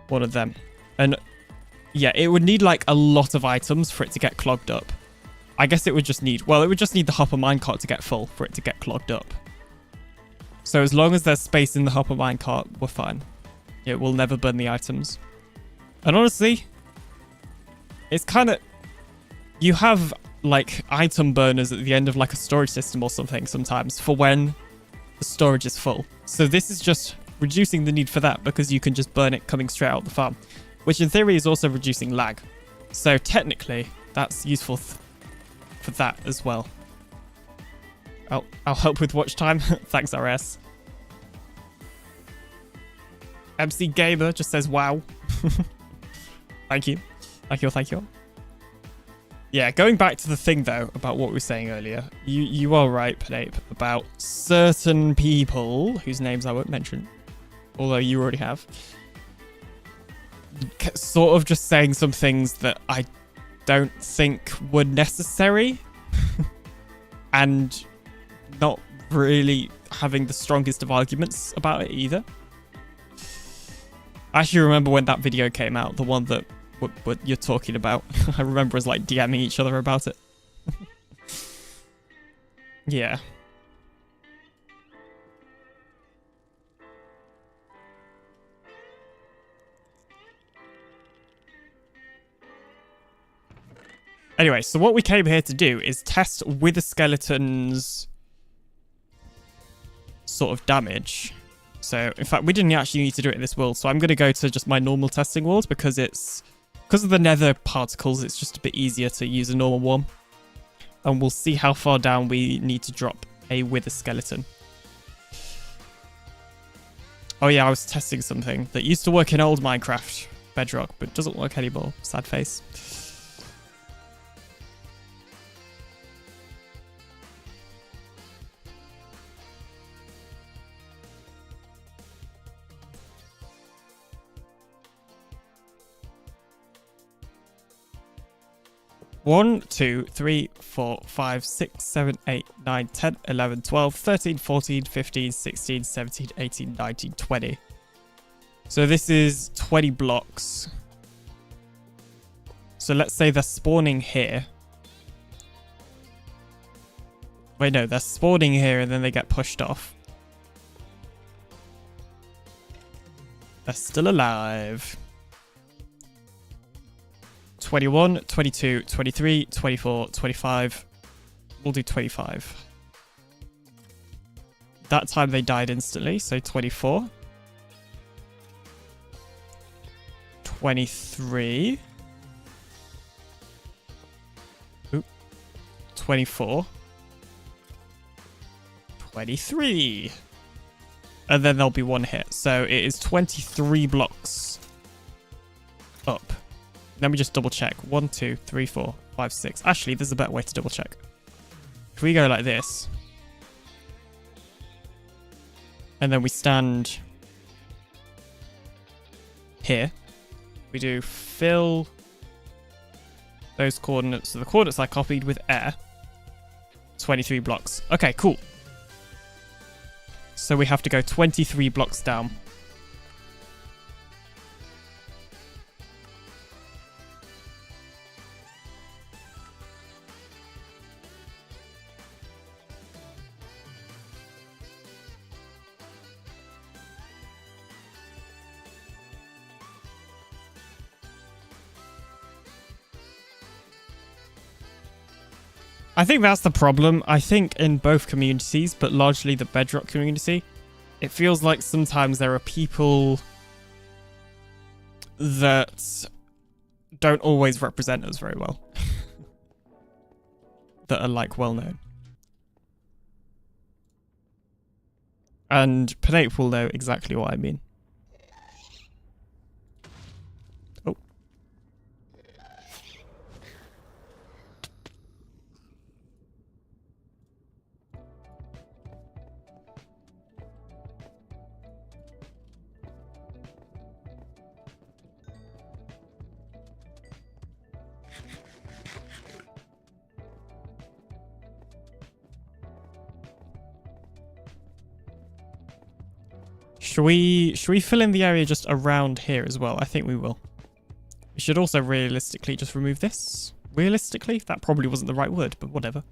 one of them. And yeah, it would need like a lot of items for it to get clogged up. I guess it would just need, well, it would just need the hopper minecart to get full for it to get clogged up. So as long as there's space in the hopper minecart, we're fine. It will never burn the items. And honestly, it's kind of, you have like item burners at the end of like a storage system or something sometimes for when the storage is full. So this is just reducing the need for that because you can just burn it coming straight out the farm, which in theory is also reducing lag. So technically that's useful for that as well. I'll help with watch time. Thanks, RS. MC Gamer just says wow. Thank you. Thank you. Yeah, going back to the thing though about what we were saying earlier, you are right, Pinape, about certain people whose names I won't mention, although you already have, sort of just saying some things that I don't think were necessary and not really having the strongest of arguments about it either. I actually remember when that video came out, the one that what you're talking about. I remember us like DMing each other about it. Yeah. Anyway, so what we came here to do is test wither skeletons' sort of damage. So, in fact, we didn't actually need to do it in this world, so I'm going to go to just my normal testing world because of the nether particles, it's just a bit easier to use a normal one. And we'll see how far down we need to drop a wither skeleton. Oh yeah, I was testing something that used to work in old Minecraft Bedrock, but doesn't work anymore. Sad face. One, 2, 3, 4, 5, 6, 7, 8, 9, 10, 11, 12, 13, 14, 15, 16, 17, 18, 19, 20. So this is 20 blocks. So let's say they're spawning here. Wait, no, they're spawning here and then they get pushed off. They're still alive. 21, 22, 23, 24, 25. We'll do 25. That time they died instantly, so 24. 23. Oop. 24. 23. And then there'll be one hit. So it is 23 blocks up. Let me just double check. 1, 2, 3, 4, 5, 6. Actually, there's a better way to double check. If we go like this, and then we stand here, we do fill those coordinates. So the coordinates I copied with air, 23 blocks. Okay, cool. So we have to go 23 blocks down. I think that's the problem. I think in both communities, but largely the Bedrock community, it feels like sometimes there are people that don't always represent us very well. that are like well known. And Pinape will know exactly what I mean. Oh. Should we fill in the area just around here as well? I think we will. We should also realistically just remove this. Realistically? That probably wasn't the right word, but whatever.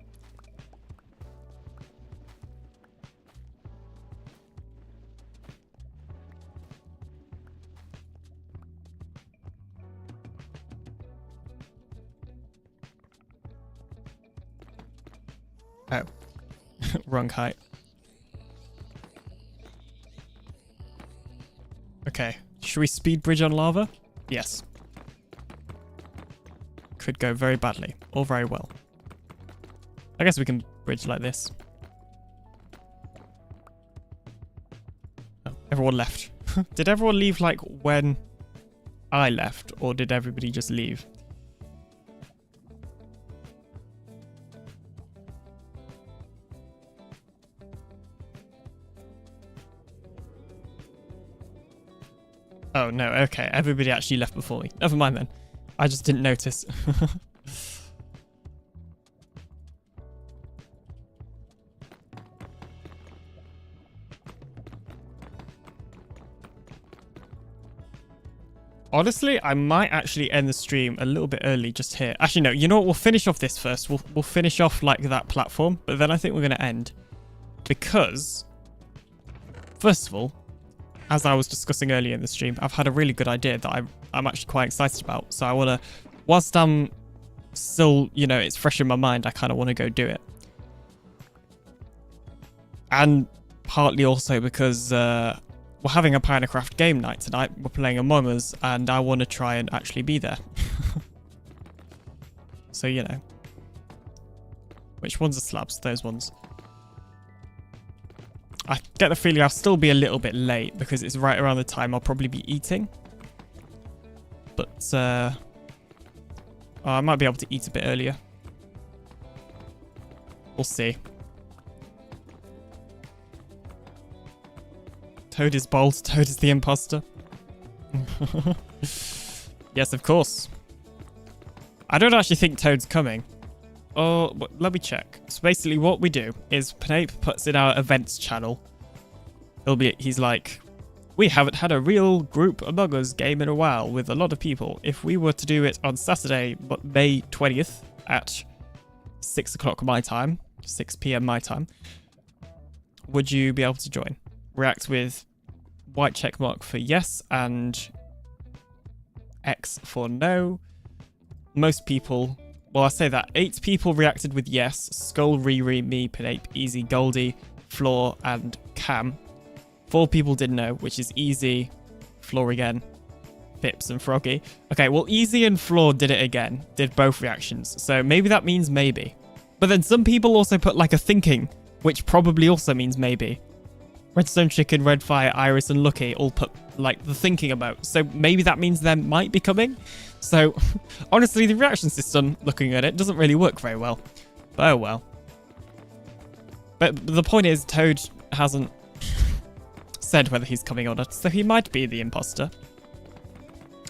Oh. Wrong height. Okay, should we speed bridge on lava? Yes. Could go very badly, or very well. I guess we can bridge like this. Oh, everyone left. Did everyone leave like when I left, or did everybody just leave? Oh, no. Okay. Everybody actually left before me. Never mind then. I just didn't notice. Honestly, I might actually end the stream a little bit early just here. Actually, no. You know what? We'll finish off this first. We'll finish off like that platform. But then I think we're going to end. Because, first of all, as I was discussing earlier in the stream, I've had a really good idea that I'm actually quite excited about. So I want to, whilst I'm still, you know, it's fresh in my mind, I kind of want to go do it. And partly also because we're having a PinaCraft game night tonight. We're playing Among Us, and I want to try and actually be there. So, you know. Which ones are slabs? Those ones. I get the feeling I'll still be a little bit late because it's right around the time I'll probably be eating. But I might be able to eat a bit earlier. We'll see. Toad is bold. Toad is the imposter. Yes, of course. I don't actually think Toad's coming. Oh, let me check. So basically what we do is Pinape puts in our events channel. He's like, we haven't had a real group Among Us game in a while with a lot of people. If we were to do it on Saturday, but May 20th at 6 o'clock my time, 6 p.m. my time, would you be able to join? React with white checkmark for yes and X for no. Most people... Well, I say that 8 people reacted with yes. Skull, Riri, me, Pinape, Easy, Goldie, Floor, and Cam. 4 people did no, which is Easy, Floor again, Fips, and Froggy. Okay, well, Easy and Floor did it again. Did both reactions. So maybe that means maybe. But then some people also put like a thinking, which probably also means maybe. Redstone Chicken, Redfire, Iris, and Lucky all put like the thinking about. So maybe that means they might be coming. So honestly, the reaction system, looking at it, doesn't really work very well. But oh well. But the point is, Toad hasn't said whether he's coming or not, so he might be the imposter.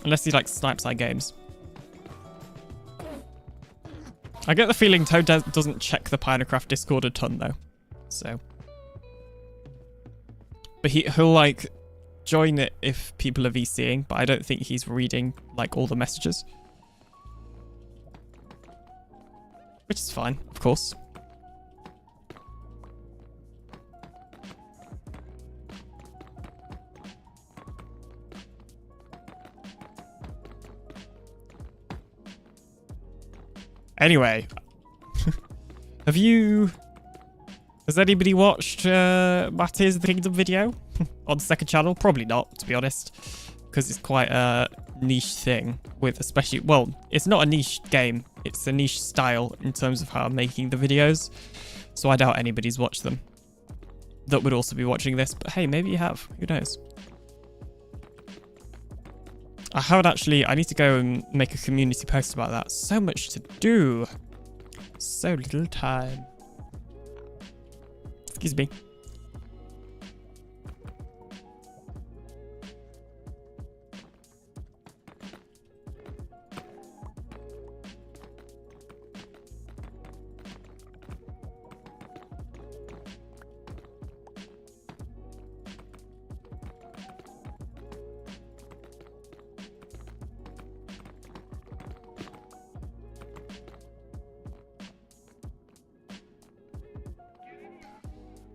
Unless he like snipes our games. I get the feeling Toad doesn't check the PinaCraft Discord a ton though. So. But he'll like join it if people are VCing, but I don't think he's reading like all the messages. Which is fine, of course. Anyway, has anybody watched Matty's The Kingdom video on the second channel? Probably not, to be honest, because it's quite a niche thing with especially, well, it's not a niche game It's a niche style in terms of how I'm making the videos. So I doubt anybody's watched them. That would also be watching this, but hey, maybe you have. Who knows? I haven't actually... I need to go and make a community post about that. So much to do. So little time. Excuse me.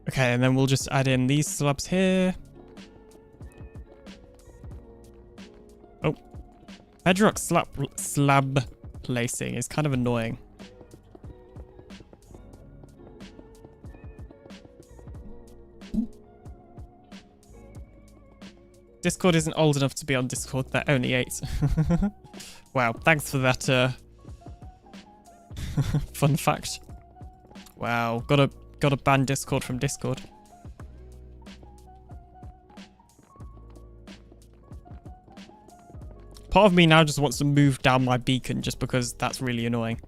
Okay, and then we'll just add in these slabs here. Oh. Bedrock slab placing is kind of annoying. Discord isn't old enough to be on Discord. They're only 8. Wow, thanks for that fun fact. Wow, gotta ban Discord from Discord. Part of me now just wants to move down my beacon just because that's really annoying.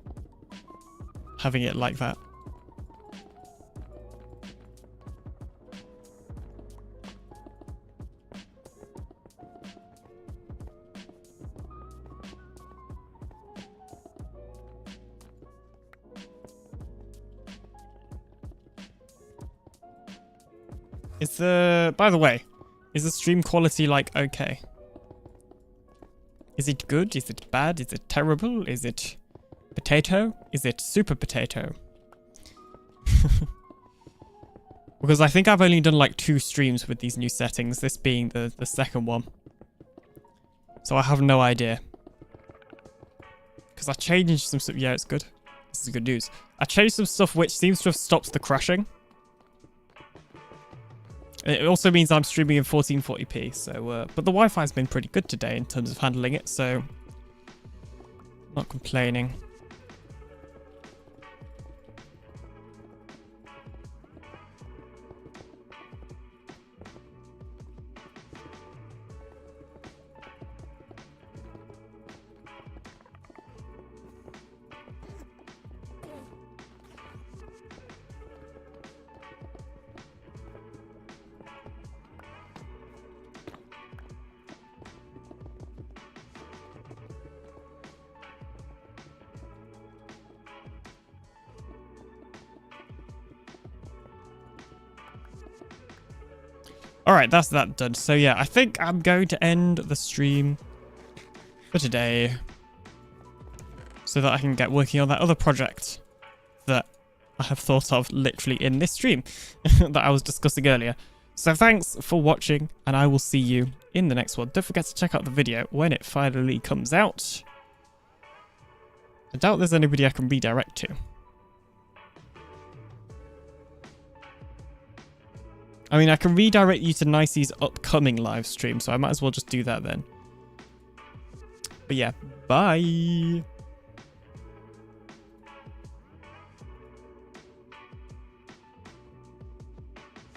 Having it like that. By the way, is the stream quality like okay? Is it good? Is it bad? Is it terrible? Is it potato? Is it super potato? Because I think I've only done like 2 streams with these new settings, this being the second one. So I have no idea. Because I changed some stuff. Yeah, it's good. This is good news. I changed some stuff which seems to have stopped the crashing. It also means I'm streaming in 1440p, so, but the Wi-Fi's been pretty good today in terms of handling it, so not complaining. Alright, that's that done. So yeah, I think I'm going to end the stream for today so that I can get working on that other project that I have thought of literally in this stream that I was discussing earlier. So thanks for watching, and I will see you in the next one. Don't forget to check out the video when it finally comes out. I doubt there's anybody I can redirect to. I mean, I can redirect you to Nicey's upcoming live stream, so I might as well just do that then. But yeah, bye!